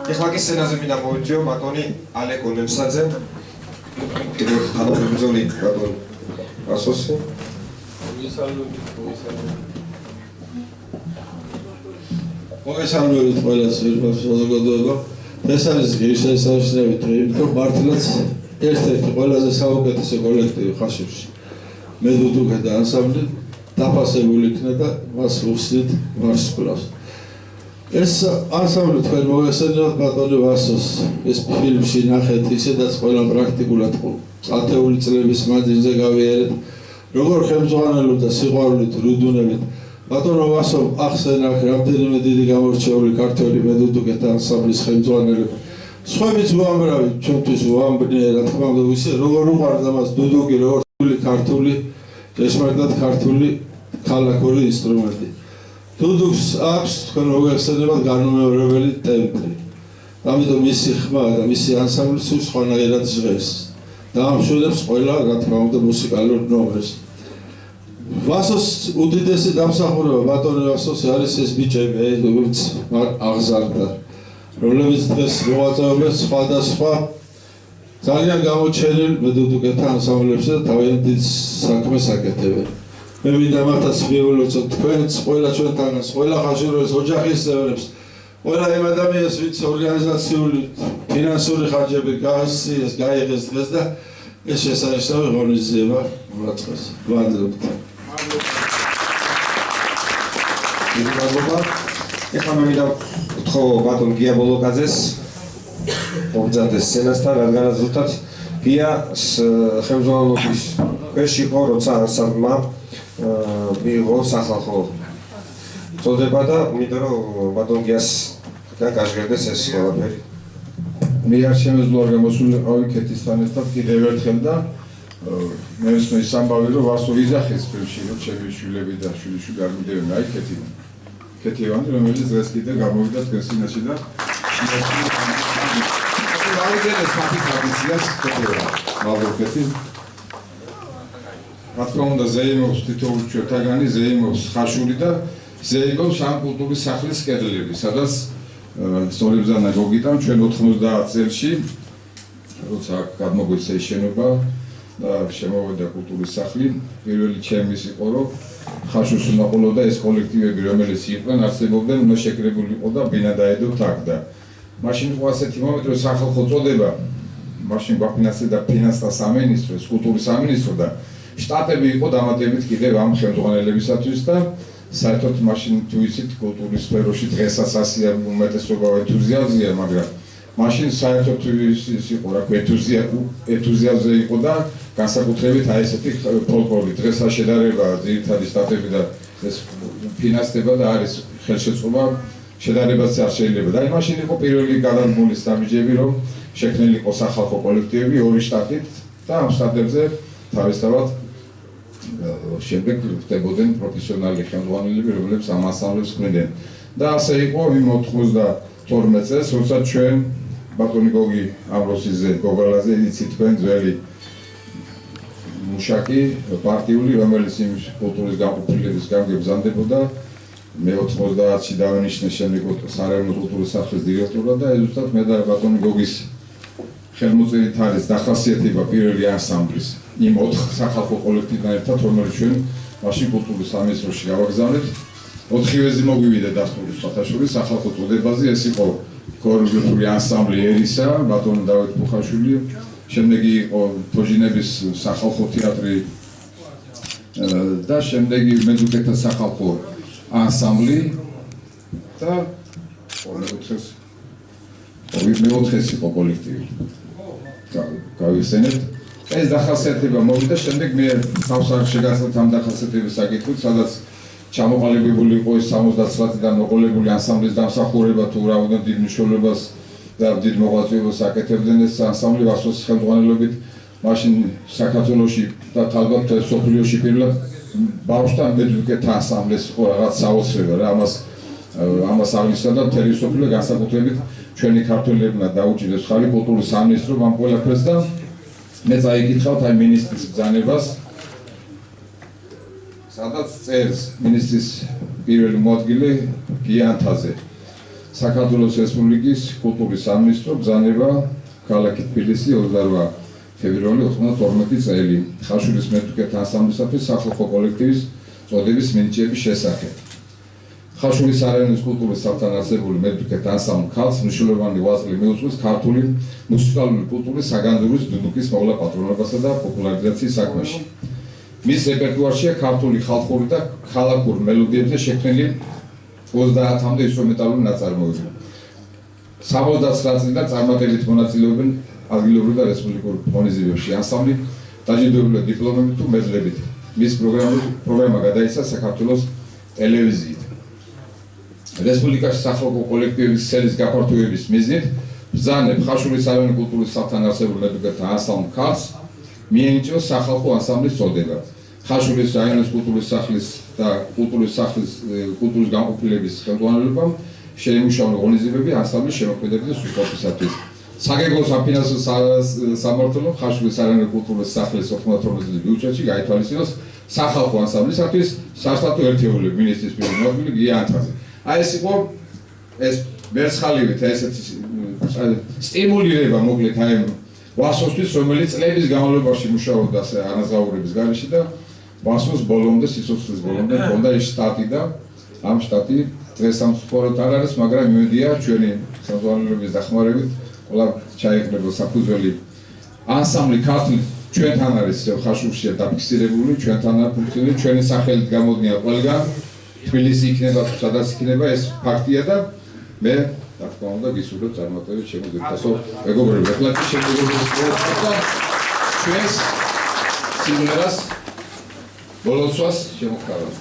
ეხლა კი სცენაზე მინდა მოვიწვიო ბატონი ალეკო ნემსაძე. კიდევ თანამებრძოლი ბატონი ასოსი. მოგესალმებით ყველას ვირფას საზოგადოება. ეს არის ღირსშესანიშნავი დღე, იმიტომ მართლაც ერთ-ერთი ყველაზე საუკეთესო კოლექტივი ხაშურში. მე დუდუკა და ანსამბლი დაფასებული იქნა და მას ვუსვით ვარსკვლავს. ეს ანსამბლი თქვენ მოგესალმებით ბატონი ვასოს ეს ფილმში ნახეთ ისედაც ყველა პრაქტიკულად ათეული წლების მანძილზე გავიარეთ როგორ ხელმძღვანელობდა სიყვარულით რუდუნებით ბატონო ვასო ახსენა რამდენიმე დიდი გამორჩეული ქართველი მედუდუკეთა ანსამბლის ხელმძღვანელები სხვაებიც უამრავი ჩვენთვის უამბნია რა თქმა უნდა ისე როგორ უყვარდა მას დუდუკი როგორც ქართული ჭეშმარიტად ქართული ქალაქური ინსტრუმენტი დუდუკს აქვს თქვენ მოგეხსენებათ განუმეორებელი ტემპი ამიტომ მისი ხმა და მისი ანსამბლი სულ სხვანაირად ჟღერს დაამშვენებს ყველა რა თქმა უნდა მუსიკალურ ნომერს ვასოს უდიდესი დამსახურება ბატონი ვასოსი არის ეს ბიჭები რომლებიც აღზარდა რომლებიც დღეს მოაწევებენ სხვადასხვა ძალიან გამოჩენილ მედუდუკეთა ანსამბლებში და თავიანთ დიდ საქმეს აკეთებენ მე მინდა მათაც მივულოცოთ თქვენც ყველა ჩვენთანაც ყველა ხაშუროვას ოჯახის წევრებს ყველა იმ ადამიანს ვინც ორგანიზაციული ფინანსური ხარჯები გაასწიეს გაიღეს დღეს და ეს შესანიშნავი ღონისძიება მოაწყეს გვანდებთ ეხლა მე მინდა ვთხოვ ბატონ გია ბოლოკაძეს მომძადეს სცენასთან რადგანაც ზუსტად გიას ხელმძღვანელობის ქვეშ იყო როცა ანსამბლმა მიიღო სახალხო წოდება და მინდა რომ ბატონ გიასთან გაჟღერდეს ეს ყველაფერი მე არ შემეძლო არ გამოსულიყავი ქეთისთან ერთად კიდევ ერთხელ და მე ისმის ამბავი რომ ვასო ვიზახეს ფილმში რომ ჩემი შვილები და შვილიშვილი არ მიდევენ აი ქეთივანი რომელიც დღეს კიდე გამოვიდა თქვენს წინაშე და აიგენეს მათი ტრადიციას მალოქეთი რა თქმა უნდა ზეიმობს თითოეული ჩვენთაგანი ზეიმობს ხაშური და ზეიმობს ამ კულტურის სახლის კედლები სადაც სწორებზანა გოგიტან ჩვენ 90 წელში როცა გადმოგვეცა ეს შენობა და შემოვიდა კულტურის სახლი პირველი ჩემის იყო რომ ხაშურს უნდა ყოლოდა ეს კოლექტივები რომელიც იყვნენ არსებობდნენ უნდა შეკრებულიყო და ბინა დაედოთ აქ და მაშინ იყო ასეთი მომენტი რომ სახალხო წოდება მაშინ გვაფინანსებდა ფინანსთა სამინისტრო ეს კულტურის სამინისტრო და შტატები იყო დამატებით კიდევ ამ ხელმძღვანელებისათვის და საერთოდ მაშინ თუ იცით კულტურის სფეროში დღესაც ასია უმეტესობა ენთუზიაზმია მაგრამ მაშინ საერთოდ ის იყო რა ენთუზიაზმზე იყო და განსაკუთრებით აი ესეთი ფოლკლორი დღესაც შედარება ძირითადი სტატები და ეს ფინანსდება და არის ხელშეწყობა შედარებაც არ შეიძლება და აი მაშინ იყო პირველი გადადგმული სტაბიჯები რომ შექმნილი იყო სახალხო კოლექტივები ორი შტატით და ამ შტატებზე თავისთავად შემდეგ ხდებოდნენ პროფესიონალი ხელმძღვანელები, რომლებიც ამ ანსამბლებს ქმნიდნენ. და ასე იყო იმ 92 წელს, როცა ჩვენ ბატონი გოგი ამბროსიძე გოგალაძე იცით თქვენ ძველი მუშაკი პარტიული, რომელიც იმ კულტურის განყოფილების გამგებზანდებოდა. მე 90-ში დავინიშნე შემდეგ სარაიონო კულტურის სახლის დირექტორად და ზუსტად მე და ბატონი გოგის ხელმოწერით არის დახასიათება პირველი ანსამბლის იმ 4 სახალხო კოლექტივთან ერთად, რომელიც ჩვენ მაშინ კულტურის სამინისტროში გავაგზავნეთ. 4-ვეზე მოგვივიდა დასტურის სათავშორის სახალხო წოდებაზე, ეს იყო ქორეოგრაფიული ანსამბლი ერისა, ბატონ დავით ბუხაშვილი, შემდეგ იყო თოჯინების სახალხო თეატრი და შემდეგ მედუკეთა სახალხო ანსამბლი და მეოთხეს იყო კოლექტივი. გავიხსენებთ. ეს დახასიათება მოვიდა, შემდეგ მე თავს არ შეგასწრებთ ამ დახასიათების საკითხით, სადაც ჩამოყალიბებული იყო ეს 79-დან მოყოლებული ანსამბლის დამსახურება თუ რა უნდა დიდ მნიშვნელობას და დიდ მოღვაწეობას აკეთებდნენ ეს ანსამბლი ვასოს ხელმძღვანელობით. მაშინ საქართველოში და ალბათ სოფლიოში პირველად ბავშვთა მედუკეთა ანსამბლს იყო რაღაც საოცრება რა ამას აღნიშნა და მთელი სოფლიო განსაკუთრებით ჩვენი ქართველებმა დაუჭირეს ხალი კულტურის სამინისტრომ ამ ყველაფერს და მე წაიკითხავთ აი მინისტრის ბრძანებას სადაც წერს მინისტრის პირველი მოადგილე გია ანთაძე საქართველოს რესპუბლიკის კულტურის სამინისტრო ბრძანება ქალაქი თბილისი 28 ფევრვარი 92 წელი ხაშურის მეტუკეთა ანსამბლისათვის სახალხო კოლექტივის წოდების მინიჭების შესახებ. ხაშურის არაიონის კულტურის საბთან არსებული მეტუკეთა ანსამბლი ქალს მნიშვნელოვანი ვაზრი მიუძღვის ქართული მუსიკალური კულტურის საგანძურის დუდუკის მოვლა პატრონობასა და პოპულარიზაციის საქმეში. მის რეპერტუარშია ქართული ხალხური და ქალაქურ მელოდიებზე შექმნილი 30-მდე ინსტრუმენტალური ნაწარმოები. 79 წლიდან წარმატებით მონაწილეობენ ადგილობრივ და რესპუბლიკურ ღონისძიებებში ანსამბლი დაჯილდოებულია დიპლომებით თუ მედლებით. მის პროგრამა გადაიცა საქართველოს ტელევიზიით. რესპუბლიკაში სახალხო კოლექტივების სელის გაფართოების მიზნით ბრძანებ ხაშურის არაიონის კულტურის საბთან არსებულ მეტუკეთა ანსამბლ ქალს მიენიჭოს სახალხო ანსამბლის წოდება. ხაშურის რაიონის კულტურის სახლის და კულტურის განყოფილების ხელმძღვანელობამ შეიმუშავა ღონისძიებები ანსამბლის შემოქმედებითი სრულყოფისათვის. საგეგმო საფინანსო სამმართველომ ხაშურის არაიონის კულტურის სახლის 98 წლის ბიუჯეტში გაითვალისწინოს სახალხო ანსამბლისათვის სასტატო ერთეულები მინისტრის პირველი მოადგილე გია ანთაძე. აი ეს იყო ეს მერცხალივითესეთი სტიმულირება მოკლედ აი ვასოსთვის, რომელიც წლების განმავლობაში მუშაობდა ანაზღაურების გარეშე და ვასოს ბოლომდე, სიცოცხლის ბოლომდე ჰქონდა ეს შტატი და ამ შტატი დღეს სამწუხაროდ არ არის, მაგრამ იმედია ჩვენი საზოგადოების დახმარებით ყველა ჩაიგდება საფუძველი ანსამბლი ქართული ჩვენთან არის ხაშურშია დაფიქსირებული, ჩვენთან ფუნქციონირებს, ჩვენი სახელით გამოდნია ყველგან თბილისი იქნება თუ სადაც იქნება ეს ფაქტია და მე რა თქმა უნდა გისურვებ წარმატებით შემოგვიყვანო მეგობრებო ახლა კი შემოგვიყვანო ჩვენს სიმღერას ბოლოსვას შემოგთავაზ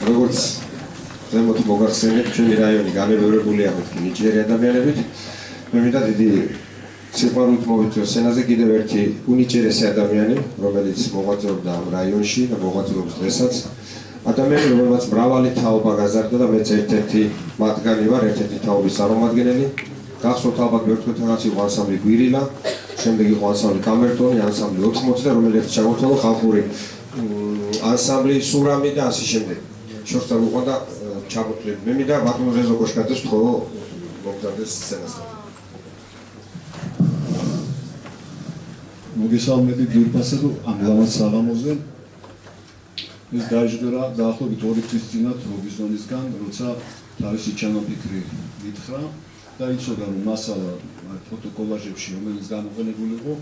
როგორც ზემოთ მოგახსენებთ, ჩვენი რაიონი განებერებულია მეთქი ნიჭიერი ადამიანებით. მე მინდა დიდი სიყვარულით მოვიწვიოს სცენაზე კიდევ ერთი უნიჭიერესი ადამიანი, რომელიც მოღვაწეობდა ამ რაიონში და მოღვაწეობს დღესაც. ადამიანი, რომელმაც მრავალი თაობა გაზარდა და მეც ერთ-ერთი მათგანი ვარ, ერთ-ერთი თაობის წარმომადგენელი. გახსოვთ ალბათ მერტყვით რაღაც იყო ანსამბლი გვირილა, შემდეგ იყო ანსამბლი კამერტონი, ანსამბლი 80 და რომელიც ჩამოთვალა ხალხური ანსამბლი სურამი და ასე შემდეგ. შორს წავიყვანდა ჩამოთვლები. მე მინდა ბატონ რეზო კოშკაძეს თქო მოგზარდეს სცენასთან. მოგესალმებით ძირფასად ამ ლამაზ საღამოზე. ეს დაიჯდა დაახლოებით 2 თვის წინათ რობიზონისგან, როცა თავისი ჩანაფიქრი მითხრა და იცოდა რომ მასალა ფოტოკოლაჟებში, რომელიც გამოყენებული იყო,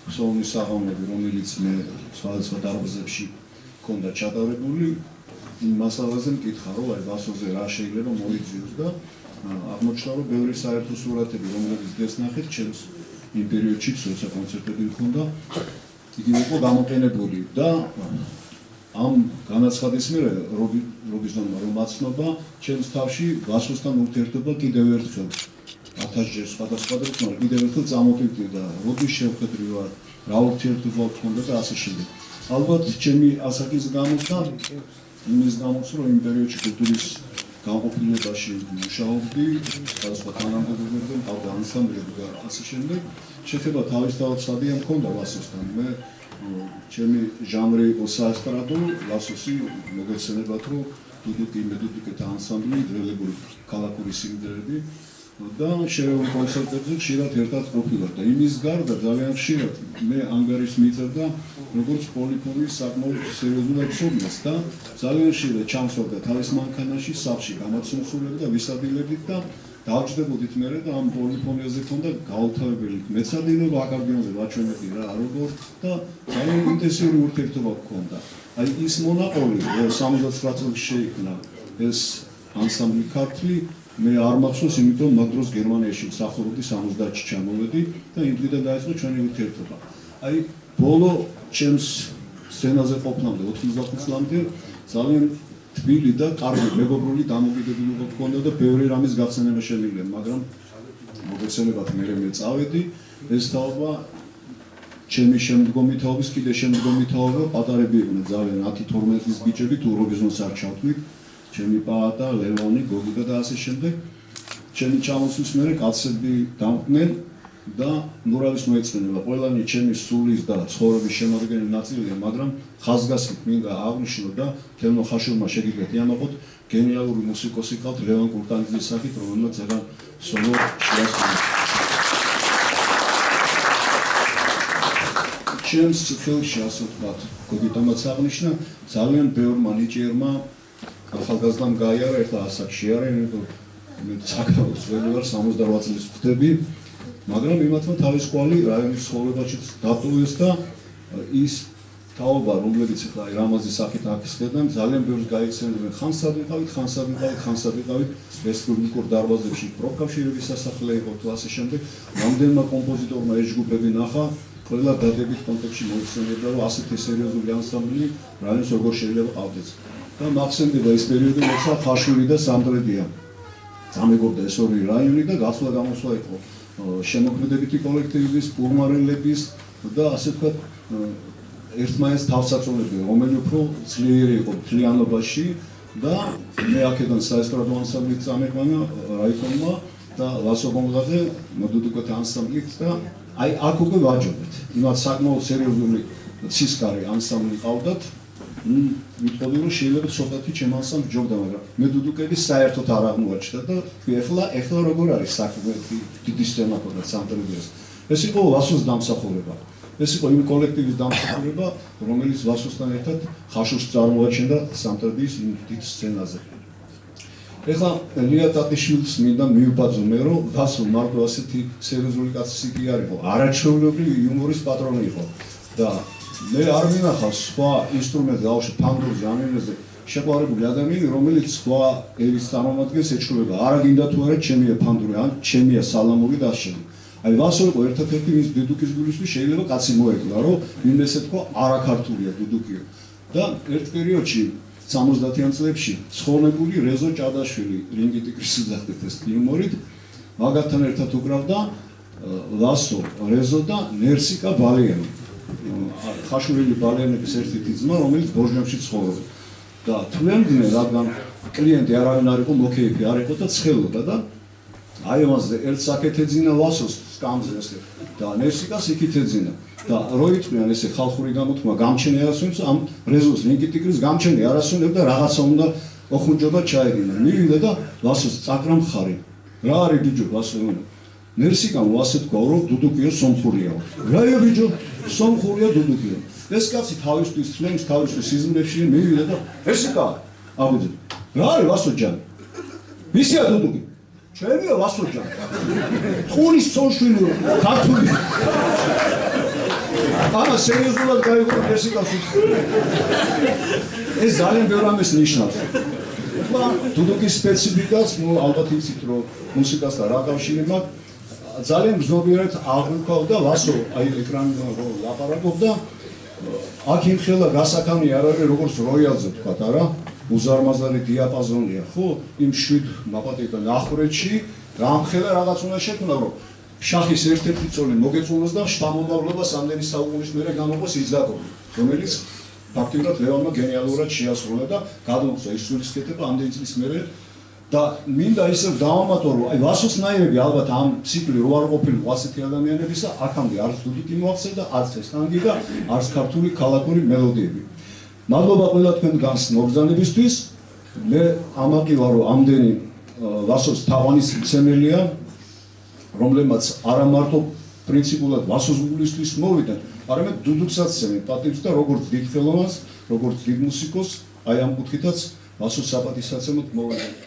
ხსოვნის საღამოები, რომელიც მე სხვადასხვა დარბაზებში ჰქონდა ჩატარებული, იმ მასალაზე მკითხა, რომ აი ბასოზე რა შეიძლება მოიძიოს და აღმოჩნდა, რომ ბევრი საერთო სურათები, რომლებიც დღეს ნახეთ, ჩემს იმ პერიოდში, როცა კონცერტები ჰქონდა, იგი იყო გამოყენებული და ამ განაცხადის მერე რობიზონმა რომ აცნობა, ჩემს თავში ბასოსთან ურთიერთობა კიდევ ერთხელ 1000 ჯერ სხვადასხვა და კიდევ ერთხელ წამოწევდა, როდის შევხედრი ვარ, რა ურთიერთობა ჰქონდა და ასე შემდეგ. ალბათ ჩემი ასაკის გამოსა იმის გამოც რომ იმ პერიოდში კულტურის განყოფილებაში მუშაობდი, სხვადასხვა თანამდებობებთან, თავდა ანსამბლები და ასე შემდეგ. შეიძლება თავისთავად სადია მქონდა ბასოსთან. მე ჩემი ჟანრი იყო საესტრადო, ბასოსი მოგეცნებათ რომ დუდუკი, მედუდუკეთა ანსამბლი, დრელებული ქალაქური სიმღერები და შერეულ კონცერტებზე ხშირად ერთად ყოფილიყავ და იმის გარდა ძალიან ხშირად მე ანგარის მიწევდა როგორც პოლიფონის საკმაოდ სერიოზულად ცოდნას და ძალიან ხშირად ჩამსვარდა თავის მანქანაში სახლში გამაცნությունები და ვისადილებით და დავჯდებოდით მერე და ამ პოლიფონიაზე ქონდა გაუთავებელი მეცადინება აკარდიონზე ვაჩვენებდი რა როგორ და ძალიან ინტენსიური ურთიერთობა გქონდა. აი ის მონაყოლი 79 წელს შეიქმნა ეს ანსამბლი ქართლი მე არ მახსოვს, იმიტომ მაგ დროს გერმანიაში მსახურობდი 70-ში ჩამოვედი და იმ დღიდან დაიწყო ჩვენი ურთიერთობა. აი ბოლო ჩემს სცენაზე ყოფნამდე 95 წლამდე ძალიან თბილი და კარგი მეგობრული დამოკიდებულება ჰქონდა და ბევრი რამის გახსენება შემიძლია, მაგრამ მოგეცნებათ მე წავედი, ეს თაობა ჩემი შემდგომი თაობის კიდე შემდგომი თაობა პატარები იყვნენ ძალიან 10-12 წლის ბიჭები თუ რობიზონს არ ჩავთვლით. ჩემი პაატა, ლევონი, გოგიდა და ასე შემდეგ. ჩემი ჩამოსვლის მერე კაცები დამკვდნენ და ნურავის მოეწყენება. ყველანი ჩემი სულის და ცხოვრების შემადგენელი ნაწილია, მაგრამ ხაზგასმით მინდა აღვნიშნო და თემო ხაშურმა შეგიძლიათ იამაყოთ გენიალური მუსიკოსი ყავთ ლევან კურტანიძის სახით, რომელმაც ძალიან სოლო შეასრულა. ჩემს ფილმში ასე ვთქვათ, გოგიტამაც აღნიშნა, ძალიან ბევრმა ნიჭიერმა ახალგაზრდამ გაიარა ერთ ასაკში არის, მე საკმაოდ ძველი ვარ, 68 წლის ვხდები, მაგრამ იმათმა თავის კვალი რაიონის ცხოვრებაში დატოვეს და ის თაობა, რომლებიც ახლა რამაზის სახით აქისხებდნენ, ძალიან ბევრს გაიხსენებდნენ ხანსად ვიყავით რესპუბლიკურ დარბაზებში, პროფკავშირების სასახლე იყო თუ ასე შემდეგ, რამდენმა კომპოზიტორმა ეს ჯგუფები ნახა, ყველა დადებით კონტექსტში მოიხსენებდა, რომ ასეთი სერიოზული ანსამბლი რაიონს როგორ შეიძლება ყავდეს. და მახსენდება ეს პერიოდი, როცა ხაშვილი და სამდრედია წამეგორდა ეს ორი რაიონი და გასვლა გამოსვლა იყო შემოქმედებითი კოლექტივების, პურმარელების და ასე ვთქვათ ერთმანეთს თავსაწონები, რომელი უფრო ძლიერი იყო მთლიანობაში და მე აქედან საესტრადო ანსამბლით წამეყვანა რაიკონმა და ლასო გონგაძე მოდუდუკეთა ანსამბლით და აი აქ უკვე ვაჯობეთ. იმათ საკმაოდ სერიოზული ცისკარი ანსამბლი ყავდათ. მიტყოდი რომ შეიძლება ცოტათი ჩემ ანსამბლს ჯობდა, მაგრამ მე დუდუკები საერთოდ არ აღმოაჩნდა და ეხლა როგორ არის საქმე დიდი სცენა ქონდა სამდრედიას. ეს იყო ლასოს დამსახურება. ეს იყო იმ კოლექტივის დამსახურება, რომელიც ლასოსთან ერთად ხაშურს წარმოაჩენდა სამდრედიის დიდ სცენაზე. ეხლა ლია ტატიშვილს მინდა მივბაძო, რომ ლასო მარტო ასეთი სერიოზული კაცი კი არ იყო, არაჩვეულებრივი იუმორის პატრონი იყო და მე არ მინახავს სხვა ინსტრუმენტს გავუშვი ფანდურ ჟანრზე შეყვარებული ადამიანი, რომელიც სხვა ერის წარმომადგენელს ეჩქრება. არა გინდა თუ არა ჩემია ფანდური, ან ჩემია სალამური და ასე. აი ვასო იყო ერთ-ერთი მის დუდუკის გულისთვის შეიძლება კაცი მოეკლა, რომ ვინმე ესე თქვა არაქართულია დუდუკიო. და ერთ პერიოდში 70-იან წლებში ცხოვრებული რეზო ჭადაშვილი რინგი ტიგრის უძახდით ეს იუმორით მაგათთან ერთად უკრავდა ვასო რეზო და ნერსიკა ბალიანი ხაშურილი ბალიანების ერთ-ერთი ძმა რომელიც ბორჟნებში ცხოვრობდა და თვლენდნენ რადგან კლიენტი არავინ არ იყო მოკეიფი არ იყო და ცხელოდა და აი ამაზე ერთ საკეთ ეძინა ვასოს სკამზე ესე და ნერსიკას იქით ეძინა და რო იტყვიან ესე ხალხური გამოთქმა გამჩენი არასუნებს ამ რეზოს რინგი ტიგრის გამჩენი არასუნებს და რაღაცა უნდა ოხუნჯობა ჩაეგინა მივიდა და ვასოს წაკრა მხარი რა არის ბიჭო ვასო ნერსიკამ ვასე თქვა რომ დუდუკიო სომხურია რაია ბიჭო სომხურია დუდუკიო ეს კაცი თავისთვის თლემს თავისთვის სიზმრებში მივიდა და ნერსიკა აღვიძე რა არის ვასო ჯანი ვისია დუდუკი ჩემია ვასო ჯანი ტყურის წონშვილი ქართული ამა სერიოზულად გაიგო ნერსიკას ეს ძალიან ბევრ ამას ნიშნავს დუდუკის სპეციფიკას ალბათ იცით რომ მუსიკასთან რა კავშირი მაქვს ძალიან ბრძნობიერად აღვიქავდა ვასო აი ეკრანზე რომ ლაპარაკობდა აქ იმხელა გასაქანი არ არის როგორც როიალზე თქვათ არა უზარმაზარი დიაპაზონია ხო იმ 7 მაპატიკა ნახრეთში გამხელა რაღაც უნდა შექმნა რომ შახის ერთ-ერთი წოლი მოგეწონოს და შთამომავლობა სამდენი საუკუნის მერე გამოყოს იძდაკობი რომელიც ფაქტიურად ლევანმა გენიალურად შეასრულა და გადმოგვცა ის სულისკეთება ამდენი წლის მერე და მინდა ისევ დავამატო რომ აი ვასოსნაირები ალბათ ამ ციკლი რო არ ყოფილიყო ასეთი ადამიანებისა აქამდე არც დუდუკი მოახსენე და არც ესტანგი და არც ქართული ქალაქური მელოდიები მადლობა ყველა თქვენგანს მოგზაურობისთვის მე ამაყი ვარ რომ ამდენი ვასოს თავანის მცემელია რომლებმაც არა მარტო პრინციპულად ვასოს გულისთვის მოვიდნენ არამედ დუდუკსაც ცემენ პატივს და როგორც დიდ ხელოვანს როგორც დიდ მუსიკოს აი ამ კუთხითაც ვასოს საპატისაცემოდ მოვიდნენ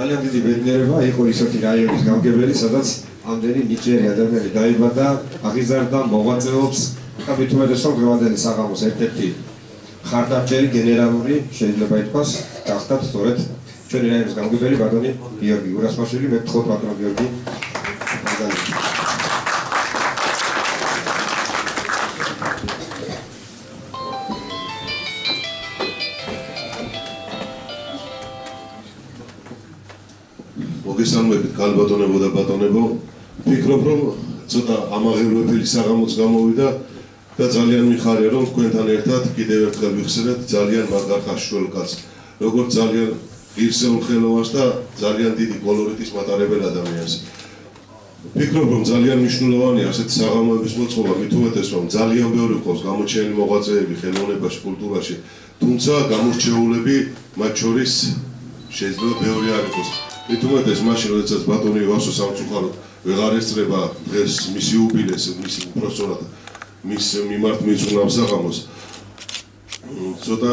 ძალიან დიდი ბედნიერება იყო ისეთი რაიონის გამგებელი, სადაც ამდენი ნიჭიერი ადამიანი დაიბადა, აღიზარდა, მოღვაწეობს და მით უმეტესად დღევანდელი საღამოს ერთ-ერთი ხარდამჭერი გენერალური შეიძლება ითქვას გახდათ სწორედ ჩვენი რაიონის გამგებელი ბატონი გიორგი ურასმაშვილი. მე ვთხოვთ ბატონ გიორგი. მოგესალმებით კალბატონებო და ბატონებო. ვფიქრობ, რომ ცოტა ამაღელვებელი საღამოც გამოვიდა და ძალიან მიხარია, რომ თქვენთან ერთად კიდევ ერთხელ ვიხსენებთ ძალიან მაგარ ხაშშუალ კაცს, როგორც ძალიან ღირსეულ ხელოვანს და ძალიან დიდი კოლორიტის მატარებელ ადამიანს. ვფიქრობ, რომ ძალიან მნიშვნელოვანია ასეთი საღამოების მოწყობა, მით უმეტეს, რომ ძალიან ბევრი ყავს გამოჩენილი მოღვაწეები ხელოვნებაში, კულტურაში, თუმცა გამორჩეულები მათ შორის შეიძლება ბევრი არ იყოს. მით უმეტეს მაშინ, როდესაც ბატონი ვასო სამწუხაროდ ვეღარ ესწრება დღეს მისი იუბილეს, მისი უпроსწორად მის მიმართ მიწუნავ საღამოს. ცოტა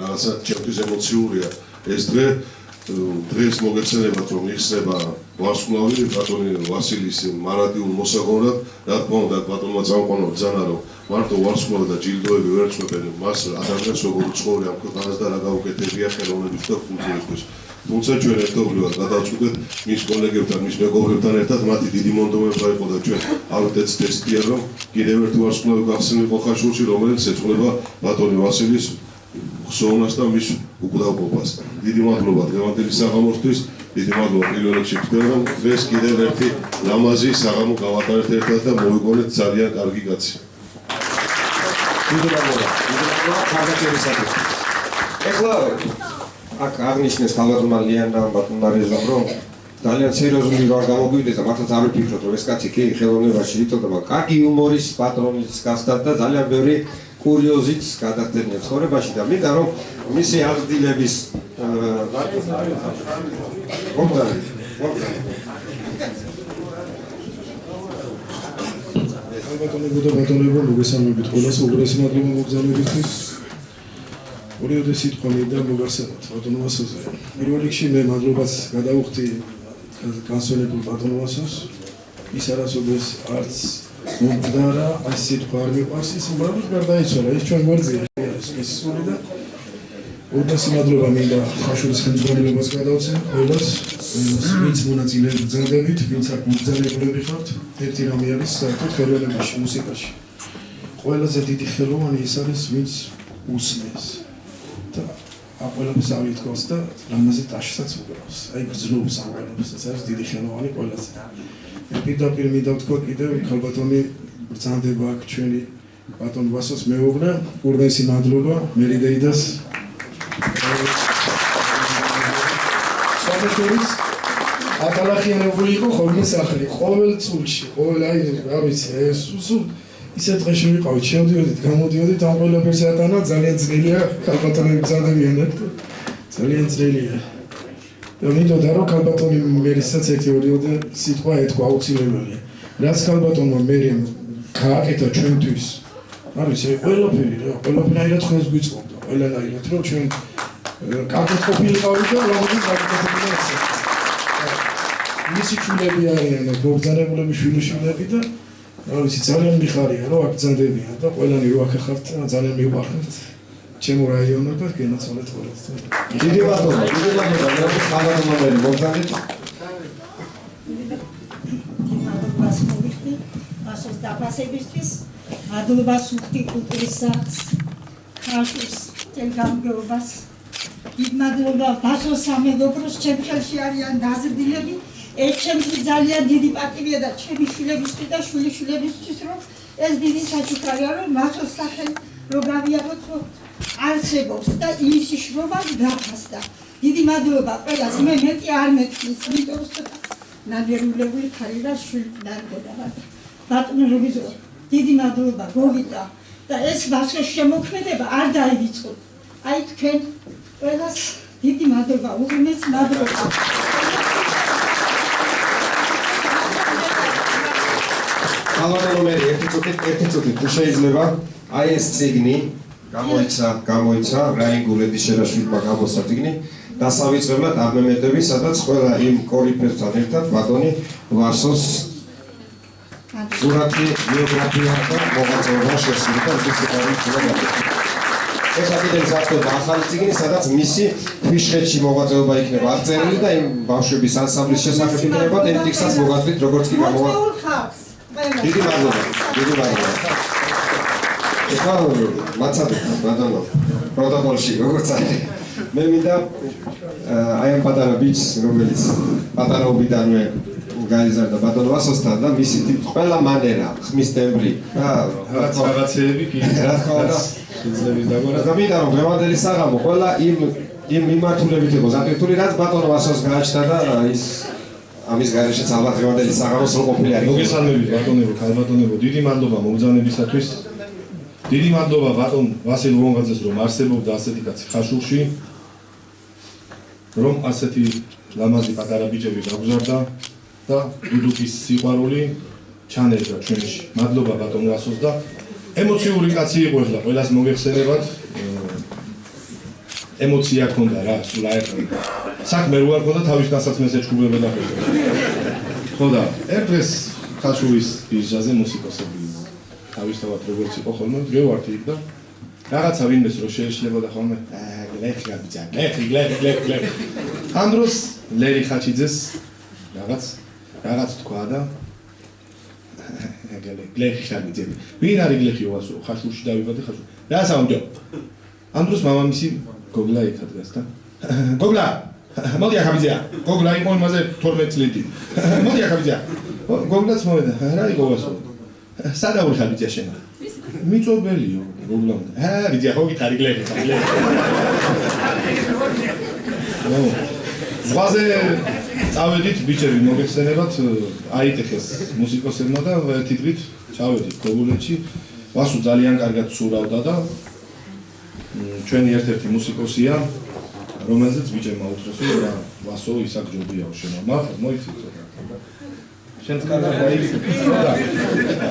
რაღაცა ჩემთვის ემოციურია ეს დღე. დღეს მოგეცემათ, რომ იხსნება ვარსკვლავი ბატონი ვასილის მარადიულ მოსაგონად. რა თქმა უნდა, ბატონმა წამყვანო ბრძანა, რომ მარტო ვარსკვლავი და ჯილდოები ვერ წვებენ მას ადამიანს, როგორ ცხოვრი ამ ქვეყანას და რა გაუკეთებია ხელოვნების და კულტურისთვის. თუმცა ჩვენ ერთობლივად გადავწყვეტთ მის კოლეგებთან, მის მეგობრებთან ერთად მათი დიდი მონდომება იყო და ჩვენ ავიდეც ტესტია, რომ კიდევ ერთი ვარსკვლავი გახსნილიყო ხაშურში, რომელიც ეძღვნება ბატონი ვასილის ხსოვნას და მის უკდავყოფას. დიდი მადლობა დღევანდელი საღამოსთვის, დიდი მადლობა პირველ რიგში თქვენ, რომ დღეს კიდევ ერთი ლამაზი საღამო გავატარეთ ერთად და მოვიგონეთ ძალიან კარგი კაცი. დიდი მადლობა ხარდაჭერისათვის. ეხლა აქ აღნიშნეს ქალბატონმა ლიანამ ბატონმა რეზამ, რომ ძალიან სერიოზული ვარ გამოგვიდეს და მართლაც არ ვფიქრობ, რომ ეს კაცი კი ხელოვნებაში იწოდება კარგი იუმორის პატრონის გახდათ და ძალიან ბევრი კურიოზიც გადახდენია ცხოვრებაში და მინდა რომ მისი აღდგილების ქალბატონებო და ბატონებო, მოგესალმებით ყველას, უღრესი მადლობა მოგზაურობისთვის. ორივე სიტყვა მინდა მოგახსენოთ ბატონ ვასოზე. პირველ რიგში მე მადლობას გადავუხდი განსვენებულ ბატონ ვასოს. ის არასოდეს არც მომკვდარა, ეს სიტყვა არ მიყვარს, ის უბრალოდ გარდაიცვალა. ეს ჩვენ გვერდზეა ის სული და უღრესი მადლობა მინდა ხაშურის ხელმძღვანელობას გადავცემ ყველას, ვინც მონაწილეებს გრძანდებით, ვინც აქ მოგზაურები ხართ. ერთი რამე არის საერთოდ ხელოვნებაში, მუსიკაში. ყველაზე დიდი ხელოვანი ის არის, ვინც უსმენს. ამ ყველაფერს ავითქოს და რამაზე ტაშსაც უგრავს. აი გრძნობს ამ ყველაფერს, ეს არის დიდი ხელოვანი ყველაზე. პირდაპირ მინდა ვთქვა კიდევ ქალბატონი ბრძანდება აქ ჩვენი ბატონ ვასოს მეუღლე, უღრესი მადლობა მერიდეიდას. სამშობლოს ატალახიანებული იყო ხოლმე სახლი, ყოველ წულში, ყოველ აი რა ვიცი, ეს ისე დღეში ვიყავით, შევდიოდით, გამოდიოდით, ამ ყველაფერს ატანა, ძალიან ძნელია, ქალბატონები ბრძანდებიან აქ, ძალიან ძნელია. და მინდოდა რომ ქალბატონი მერისაც ერთი-ორი სიტყვა ეთქვა აუცილებელია. რაც ქალბატონმა მერი გააკეთა ჩვენთვის, არის ყველაფერი რა, ყველაფერად ხელს გვიწყობდა, ყველანაირად რომ ჩვენ კარგად ყოფილიყავით და რაღაცა გაკეთებინა ეს. მისი შვილები არიან, მობრძანებულები შვილიშვილები და რა ვიცი, ძალიან მიხარია რომ აქ ბრძანდებიან და ყველანი რო აქ ხართ, ძალიან მივყარხეთ. ჩემო რაიონო და გენაცვალეთ ყველას. დიდი მადლობა, დიდი მადლობა, რა ხალხმა მოგზაურეთ. მადლობას მოგიხდი ასოს დაფასებისთვის, მადლობას ვუხდი კულტურის სახლს, ხაშურს, თელგამგეობას. დიდ მადლობა ბასოს სამეგობროს, ჩემ ხელში არიან დაზრდილები. ეს ჩემთვის ძალიან დიდი პატივია და ჩემი შვილებისთვის და შვილიშვილებისთვის, რომ ეს დიდი საჩუქარია, რომ ბასოს სახელი რო გავიაროთ, რომ არსებობს და ის შრობა დაფასდა. დიდი მადლობა ყველას, მე მეტი არ მეთქვის, იმიტომ რომ ნადირულებული ხარი და შვილი დარგოდა. ბატონო რევიზორი, დიდი მადლობა გოგიტა და ეს ბასოს შემოქმედება არ დაივიწყო. აი თქვენ ყველას დიდი მადლობა, უღრმეს მადლობა. ხალხო მე ერთი წუთი თუ შეიძლება აი ეს წიგნი გამოიცა რაინ გულედის შერაშვილმა გამოსცა წიგნი დასავიწყებლად აღმემედები, სადაც ყველა იმ კორიფესთან ერთად ბატონი ვარსოს სურათი, ბიოგრაფია და მოღვაწეობა შესწირდა და ის არის ეს აქედან ზარწმუნდა ახალი წიგნი, სადაც მისი ქვიშხეთში მოღვაწეობა იქნება აღწერილი და იმ ბავშვების ანსამბლის შესახებ იქნება ენტიქსაც მოგაწვით როგორც კი გამოვა. დიდი მადლობა. ეხლა მაცადეთ ბატონო პროტოკოლში როგორც არის. მე მინდა აი ამ პატარა ბიჭს, რომელიც პატარაობიდანვე გაიზარდა ბატონ ვასოსთან და მისი ყველა მანერა, ხმის ტემბრი და რაღაცეები კი რა თქმა უნდა და მინდა რომ დღევანდელი საღამო ყველა იმ მიმართულებით იყოს აკეთებული, რაც ბატონ ვასოს გააჩნდა და ის ამის გარეშეც ალბათ დღევანდელი საღამოს რო ყოფილი არის. მოგესალმებით ბატონებო, ქალბატონებო, დიდი მადლობა მომბრძანებისათვის. დიდი მადლობა ბატონ ვასილ ვონგაძეს რომ არსებობდა ასეთი კაცი ხაშურში, რომ ასეთი ლამაზი პატარა ბიჭები დაგზარდა და დუდუკის სიყვარული ჩანერდა ჩვენში. მადლობა ბატონ ვასოს და ემოციური კაცი იყო ახლა ყველას მოგეხსენებათ. ემოცია ჰქონდა რა, სულ აერთა. საქმე რო არ ჰქონდა თავის განსაცმელს ეჩქუბებოდა. ხო და ერთ დღეს ხაშურის ბირჟაზე მუსიკოსები თავისთავად როგორც იყო ხოლმე გევართ იქ და რაღაცა ვინმეს რო შეეშლებოდა ხოლმე გლეხი ამ დროს ლერი ხაჩიძეს რაღაც თქვა და გლეხი ხაჩიძე ვინ არის გლეხი ვასო ხაშურში დავიბადე ხაშურ რა საუნჯო ამ დროს მამამისი გოგლა იქ ადგას და გოგლა მოდი ახაბიძია გოგლა იყო იმაზე 12 წლით მოდი ახაბიძია გოგლაც მოვიდა რა იყო ვასო სადაური ხაბიძია შენ მიწობელიო გოგლამ ბიძია ხო გითხარი გლეხი ზღვაზე წავედით ბიჭები მოგეხსენებათ აიტეხეს მუსიკოსებმა და ერთი დღით ჩავედით გოგულეთში ვასო ძალიან კარგად სურავდა და ჩვენი ერთ-ერთი მუსიკოსია რომელზეც ბიჭებმა უთხრეს რა ვასო ისაკ ჯობიაო შენ მართლა მოიცით შენც კარგად გაიგე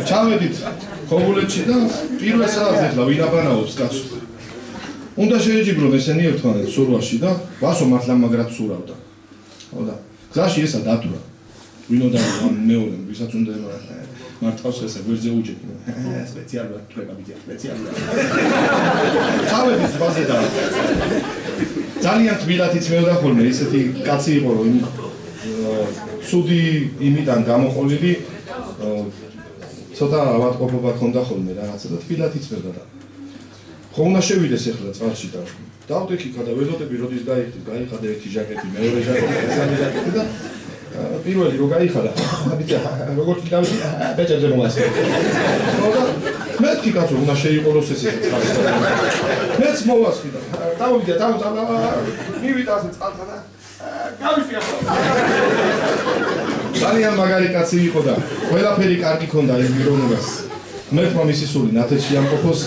ჩავედით გოგულეთში და პირველ საათზე ახლა ვინ აბანაობს კაცო უნდა შეეჯიბრონ ესენი ერთმანეთს სურვაში და ვასო მართლა მაგრად სურავდა ხო და გზაში ესა დათვრა ვინ უნდა ამ მეორე ვისაც უნდა მართავს ესა გვერდზე უჯექი სპეციალურად თქვა ბიჭია სპეციალურად ჩავედით ზღვაზე და ძალიან თბილად იწმევდა ხოლმე ესეთი კაცი იყო რომ ცუდი იმიდან გამოყოლილი ცოტა ავადმყოფობა ჰქონდა ხოლმე რაღაცა და თბილად იწმევდა და ხო უნდა შევიდეს ახლა წყალში და დავდექი და ველოდები როდის გაიხადა ერთი ჟაკეტი მეორე ჟაკეტი მესამე ჟაკეტი და პირველი რო გაიხადა ბიჭა როგორც გავიდი ბეჭებზე მომასე ხო და მეთქი კაცო უნდა შეიყოლოს ეს წყალი მეც მოვასხი და დავიდე დავწალა მივიდა ასე წყალთან და გავიშია ძალიან მაგარი კაცი იყო და ყველაფერი კარგი ქონდა იმ პიროვნებას მერტმა მისი სული ნათეთში ამყოფოს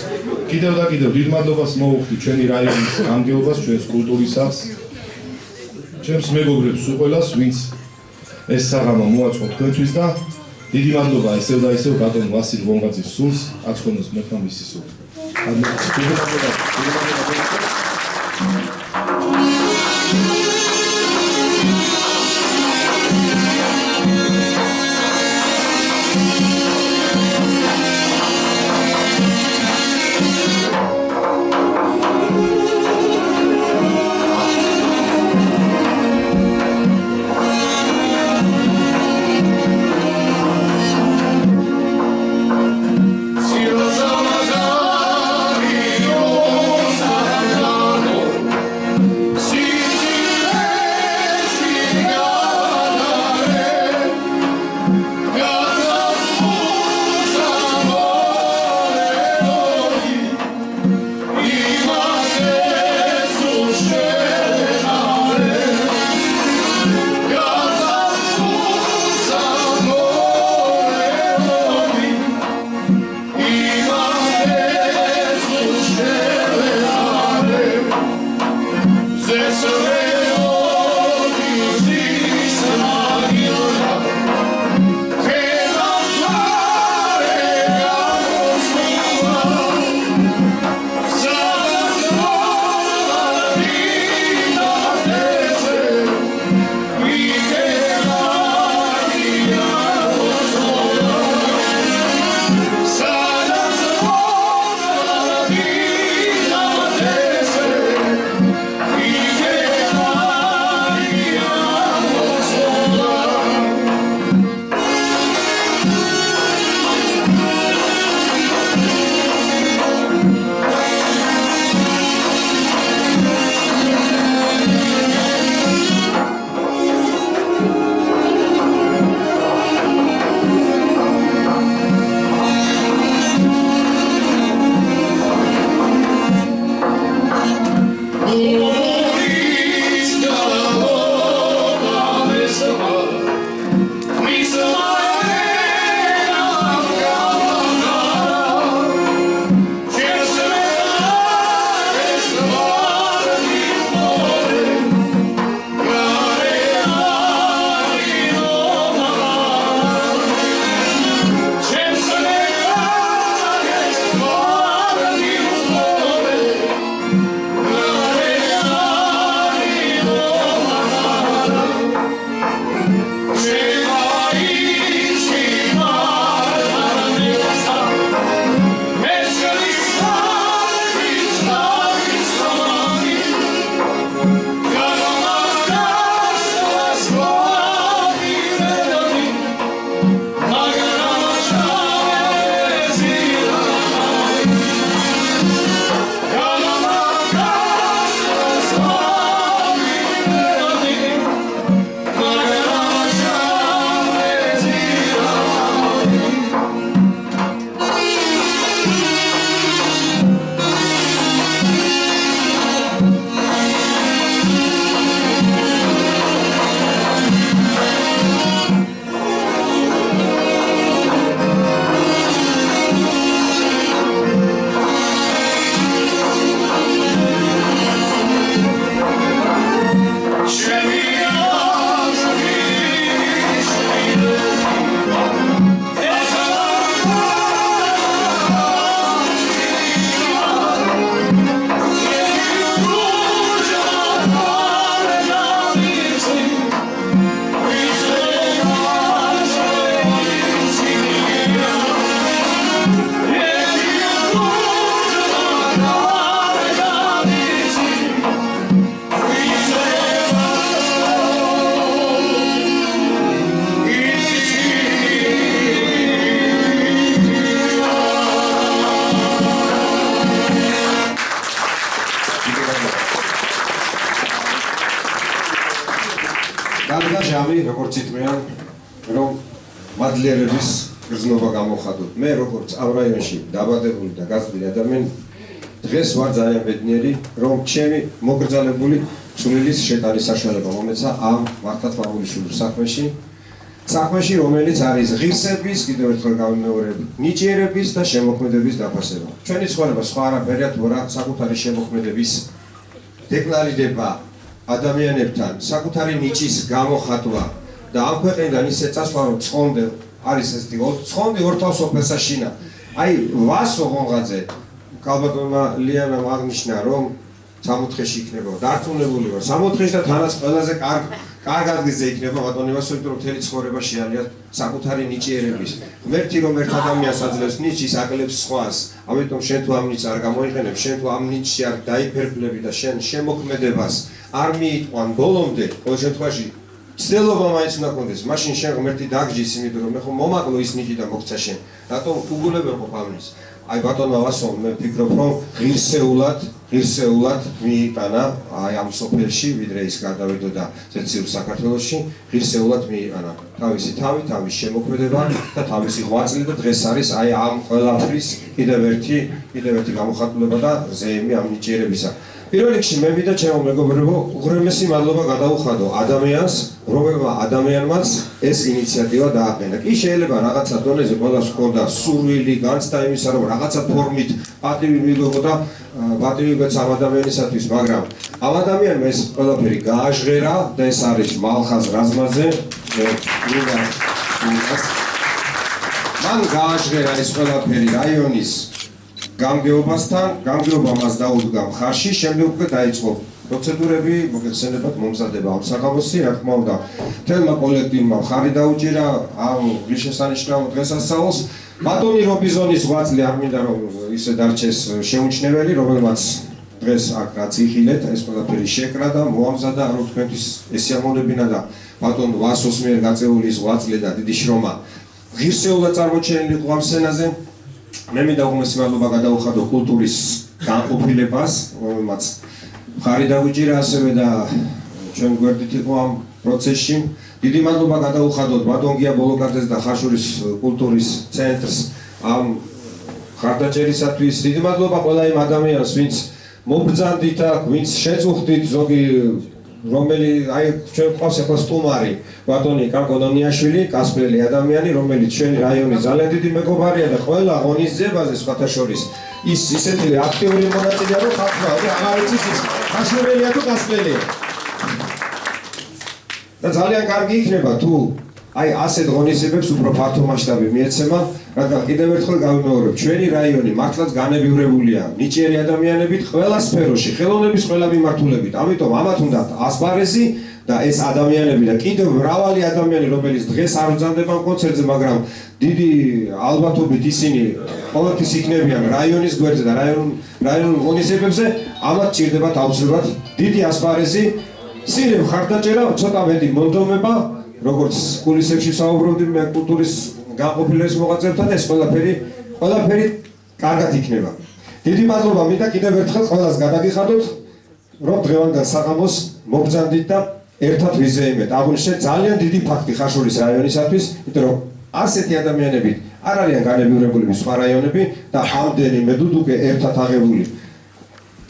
კიდევ და კიდევ დიდ მადლობას მოუხდი ჩვენი რაიონის გამგეობას ჩვენს კულტურის სახლს ჩემს მეგობრებს უყოლას ვინც ეს საღამო მოაწყო თქვენთვის და დიდი მადლობა ესევ და ესევ ბატონ ვასილ ვონგაძის სულს აწყონოს მერტმა მისი სული დიდი მადლობა Silo Salazar, თავი, როგორც იტყვიან, რომ მადლიერების გრძნობა გამოხადოთ. მე როგორც ამ რაიონში დაბადებული და გაზრდილი ადამიანი დღეს ვარ ძალიან ბედნიერი, რომ ჩემი მოგრძალებული წვლილის შეტანის საშუალება მომეცა ამ მართლაც მამულიშვილის საქმეში, რომელიც არის ღირსების, კიდევ ერთხელ გავიმეორებ, ნიჭიერების და შემოქმედების დაფასება. ჩვენი ცხოვრება სხვა არაფერია თუ არა საკუთარი შემოქმედების დეკლარირება ადამიანებთან, საკუთარი ნიჭის გამოხატვა და ამ ქვეყნიდან ისე წასვლა, რომ ცხონდე არის ეს ცხონდე ორთავსოფელსა შინა. აი ვასო ღონღაძე კალბატონმა ლიანამ აღნიშნა, რომ სამოთხეში იქნება, დარწმუნებული ვარ, სამოთხეში და თანაც ყველაზე კარგ ადგილზე იქნება ბატონი ვასო, იმიტომ რომ მთელი ცხოვრება შეალია საკუთარი ნიჭიერების. ღმერთი რომ ერთ ადამიანს აძლევს ნიჭის, აკლებს სხვას. ამიტომ შენ თუ ამ ნიჭს არ გამოიყენებ, შენ თუ ამ ნიჭში არ დაიფერფლები და შენ შემოქმედებას არ მიიტყვან ბოლომდე, ყოველ შემთხვევაში ცდილობა მაინც უნდა გქონდეს, მაშინ შენ ღმერთი დაგჯის, იმიტომ რომ მე ხომ მომაკლო ის ნიჭი და მოგცა შენ. რატომ უგულებელ ყოფ ამის? აი ბატონმა ვასო, მე ვფიქრობ, რომ ღირსეულად მიიტანა აი ამ სოფელში, ვიდრე ის გადავიდოდა ზეციურ საქართველოში, ღირსეულად მიიტანა თავისი თავი, თავის შემოქმედება და თავისი ღვაწლი და დღეს არის აი ამ ყველაფრის კიდევ ერთი გამოხატულება და ზეიმი ამ ნიჭიერებისა. პირველ რიგში მე ვიდა ჩემო მეგობრებო, უღრმესი მადლობა გადაუხადო ადამიანს, რომელმა ადამიანმაც ეს ინიციატივა დააყენა. კი შეიძლება რაღაცა დონეზე ყველას ჰქონდა სურვილი, განცდა იმისა, რომ რაღაცა ფორმით პატივი მიიღო პატივებაც ამ ადამიანისათვის, მაგრამ ამ ადამიანმა ეს ყველაფერი გააჟღერა და ეს არის მალხაზ რაზმაძე. მან გააჟღერა ეს ყველაფერი რაიონის გამგეობასთან, გამგეობა მას დაუდგა მხარში, შემდეგ უკვე დაიწყო პროცედურები, მოგეხსენებათ მომზადება ამ საღამოსი, რა თქმა უნდა, მთელმა კოლექტივმა მხარი დაუჭირა ამ ღირსშესანიშნავ დღესასწაულს. ბატონი რობიზონის ღვაწლი არ მინდა რომ ისე დარჩეს შეუმჩნეველი, რომელმაც დღეს აქ რაც იხილეთ, ეს ყველაფერი შეკრა და მოამზადა, რომ თქვენთვის ეს სიამოვნებინა და ბატონ ვასოს მიერ გაწეული ის ღვაწლი და დიდი შრომა ღირსეულად წარმოჩენილი იყო ამ სცენაზე. მე მინდა უღრმესი მადლობა გადაუხადო კულტურის განყოფილებას, რომელმაც მხარი დაუჭირა ასევე და ჩვენ გვერდით იყო ამ პროცესში. დიდი მადლობა გადაუხადოთ ბატონ გია ბოლოკაძეს და ხაშურის კულტურის ცენტრს ამ ხარდაჭერისათვის. დიდი მადლობა ყველა იმ ადამიანს, ვინც მობრძანდით აქ, ვინც შეწუხდით, ზოგი რომელი აი ჩვენ ყავს ახლა სტუმარი ბატონი კანკონონიაშვილი, კასპრელი ადამიანი, რომელიც ჩვენი რაიონის ძალიან დიდი მეგობარია და ყველა ღონისძიებაზე სხვათა შორის ის ისეთი აქტიური მონაწილეა, რომ ხალხმა აღარ იცის ის ხაშურელია თუ კასპრელია. და ძალიან კარგი იქნება თუ აი ასეთ ღონისძიებებს უფრო ფართო მასშტაბი მიეცემა, რადგან კიდევ ერთხელ გავიმეორებ, ჩვენი რაიონი მართლაც განებივრებულია ნიჭიერი ადამიანებით ყველა სფეროში, ხელოვნების ყველა მიმართულებით. ამიტომ ამათ უნდა ასპარეზი და ეს ადამიანები და კიდევ მრავალი ადამიანი, რომელიც დღეს არ უძანდება კონცერტზე, მაგრამ დიდი ალბათობით ისინი ყოველთვის იქნებიან რაიონის გვერდზე და რაიონულ ღონისძიებებზე, ამათ ჭირდებათ აუცილებლად დიდი ასპარეზი, მცირე მხარდაჭერა, ცოტა მეტი მონდომება, როგორც კულისებში საუბრობდი მე კულტურის განყოფილების მოღვაწეებთან, ეს ყველაფერი კარგად იქნება. დიდი მადლობა მინდა კიდევ ერთხელ ყველას გადაგიხადოთ, რომ დღევანდელ საღამოს მობრძანდით და ერთად ვიზეიმეთ. აღვნიშნეთ ძალიან დიდი ფაქტი ხაშურის რაიონისათვის, იმიტომ რომ ასეთი ადამიანები არ არიან განებივრებული სხვა რაიონები და ამდენი მედუდუკე ერთად აღებული.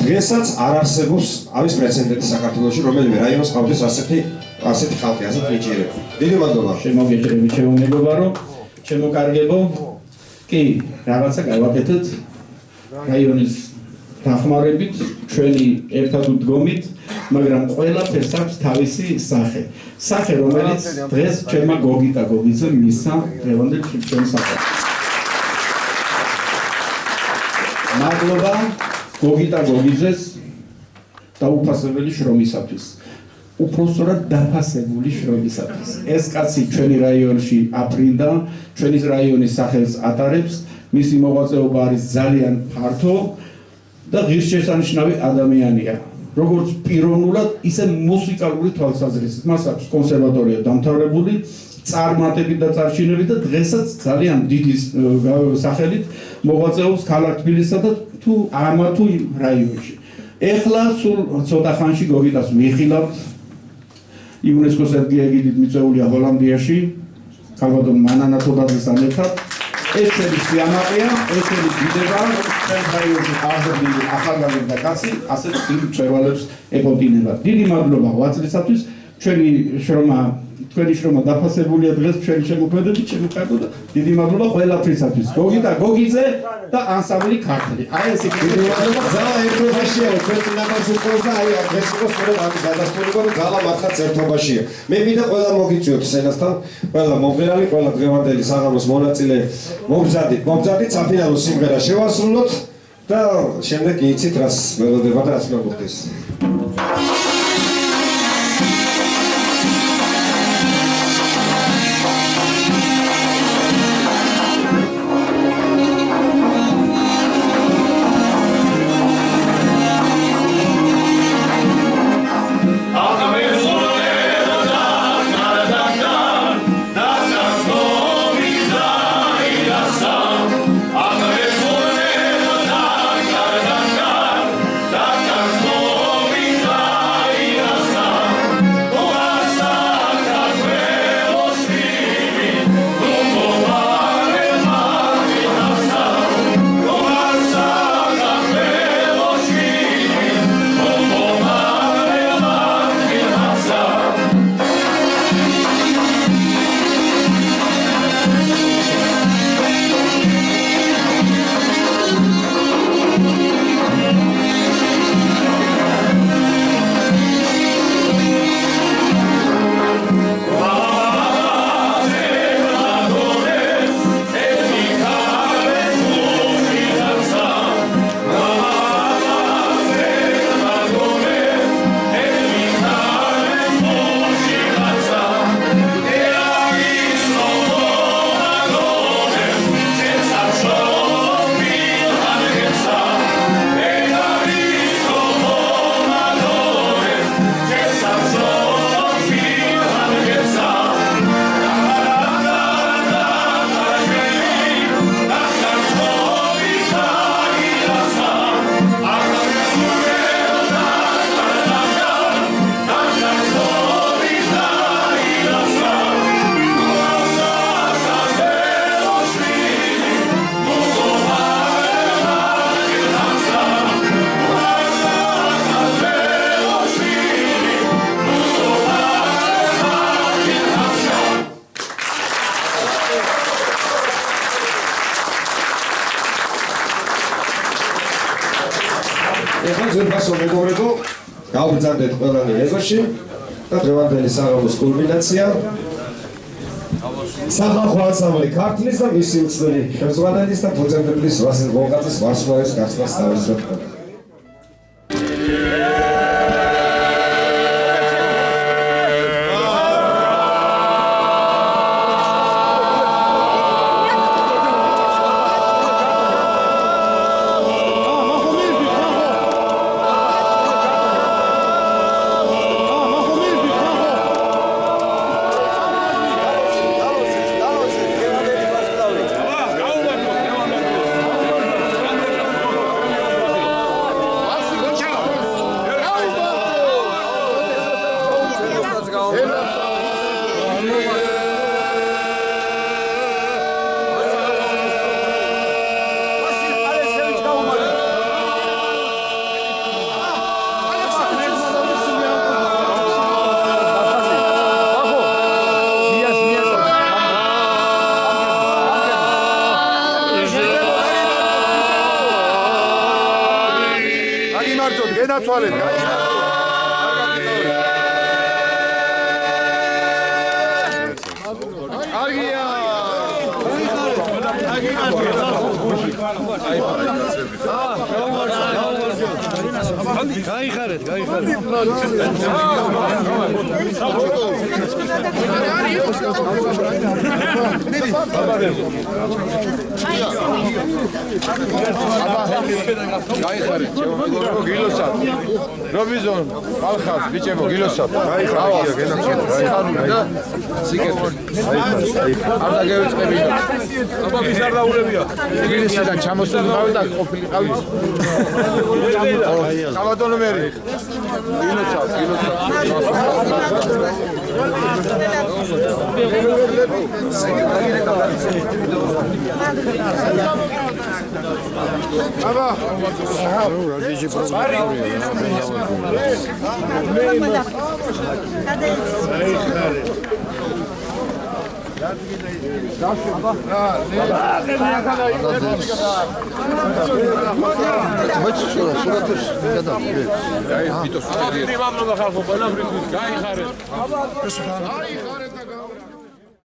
დღესაც არ არსებობს ამის პრეცედენტი საქართველოში, რომელიმე რაიონს ყავდეს ასეთი ხალხი, ასეთი ნიჭიერება. დიდი მადლობა. შემოგეჭრები ჩემო მეგობარო, შემოკარგებო. კი, რაღაცა გავაკეთეთ რაიონის დახმარებით, ჩვენი ერთად უდგომით, მაგრამ ყველაფერს აქვს თავისი სახე. სახე, რომელიც დღეს ჩემმა გოგიტა გოგიძემ მისცა დღევანდელ ჩვენ საქმეს. მადლობა გოგიტა გოგიძეს დაუფასებელი შრომისათვის. უფროსწორად დაფასებული შრომისათვის. ეს კაცი ჩვენი რაიონში აფრინდა, ჩვენი რაიონის სახელს ატარებს, მისი მოღვაწეობა არის ძალიან ფართო და ღირსშესანიშნავი ადამიანია. როგორც პიროვნულად, ისე მუსიკალური თვალსაზრისით. მას აქვს კონსერვატორია დამთავრებული, წარმატებით და წარჩინებით და დღესაც ძალიან დიდი სახელით მოღვაწეობს ქალაქ თბილისსა და თუ იმ რაიონში. ეხლა სულ ცოტა ხანში გოგიტას მიხილავთ იუნესკოს ეგიდით მიწვეულია ჰოლანდიაში, ქალბატონ მანანა თოდაძესთან ერთად. ეს არის სიამაყეა, ეს არის დიდება, ჩვენ რაიონში აღზრდილი ახალგაზრდა და კაცი, ასეთ მწვერვალებს ეკონტინებათ. დიდი მადლობა ღვაწლისათვის, თქვენი შრომა დაფასებულია დღეს ჩვენი შემოქმედებით, შემოხატო და დიდი მადლობა ყველაფრისათვის. გოგი და გოგიძე და ანსამბლი ქართლი. აი ეს დიდი მადლობა, ძალა ერთობაშია, ჩვენ წინაპარს უყურს და აი დღეს იყო სწორედ ამის გადასწორება, რომ ძალა მართლაც ერთობაშია. მე მინდა ყველა მოგიწვიოთ სცენასთან, ყველა მომღერალი, ყველა დღევანდელი საღამოს მონაწილე მობრძადით საფინალო სიმღერა შევასრულოთ და შემდეგ იცით რას ველოდება და რას მოგვხდეს. ზურბასო მეგობრებო, გავბრძანდეთ ყველანი ეზოში და დღევანდელი საღამოს კულმინაცია სახალხო ანსამბლი ქართლის და მისი უცვლელი ხელმძღვანელის და ფუძემდებლის ვასილ გოგაძის ვარსკვლავის გახსნას თავისუფლად. Robinson, Alkhaz, biçemo, gilosat. Bravo, gena. Arda gevetsqebida. Აბა გიზარდაულებია. ინგლისიდან ჩამოსული ყავი და ყოფილი ყავი. საბადო მერი. გილოცავ. აბა. როჯიჯი აი,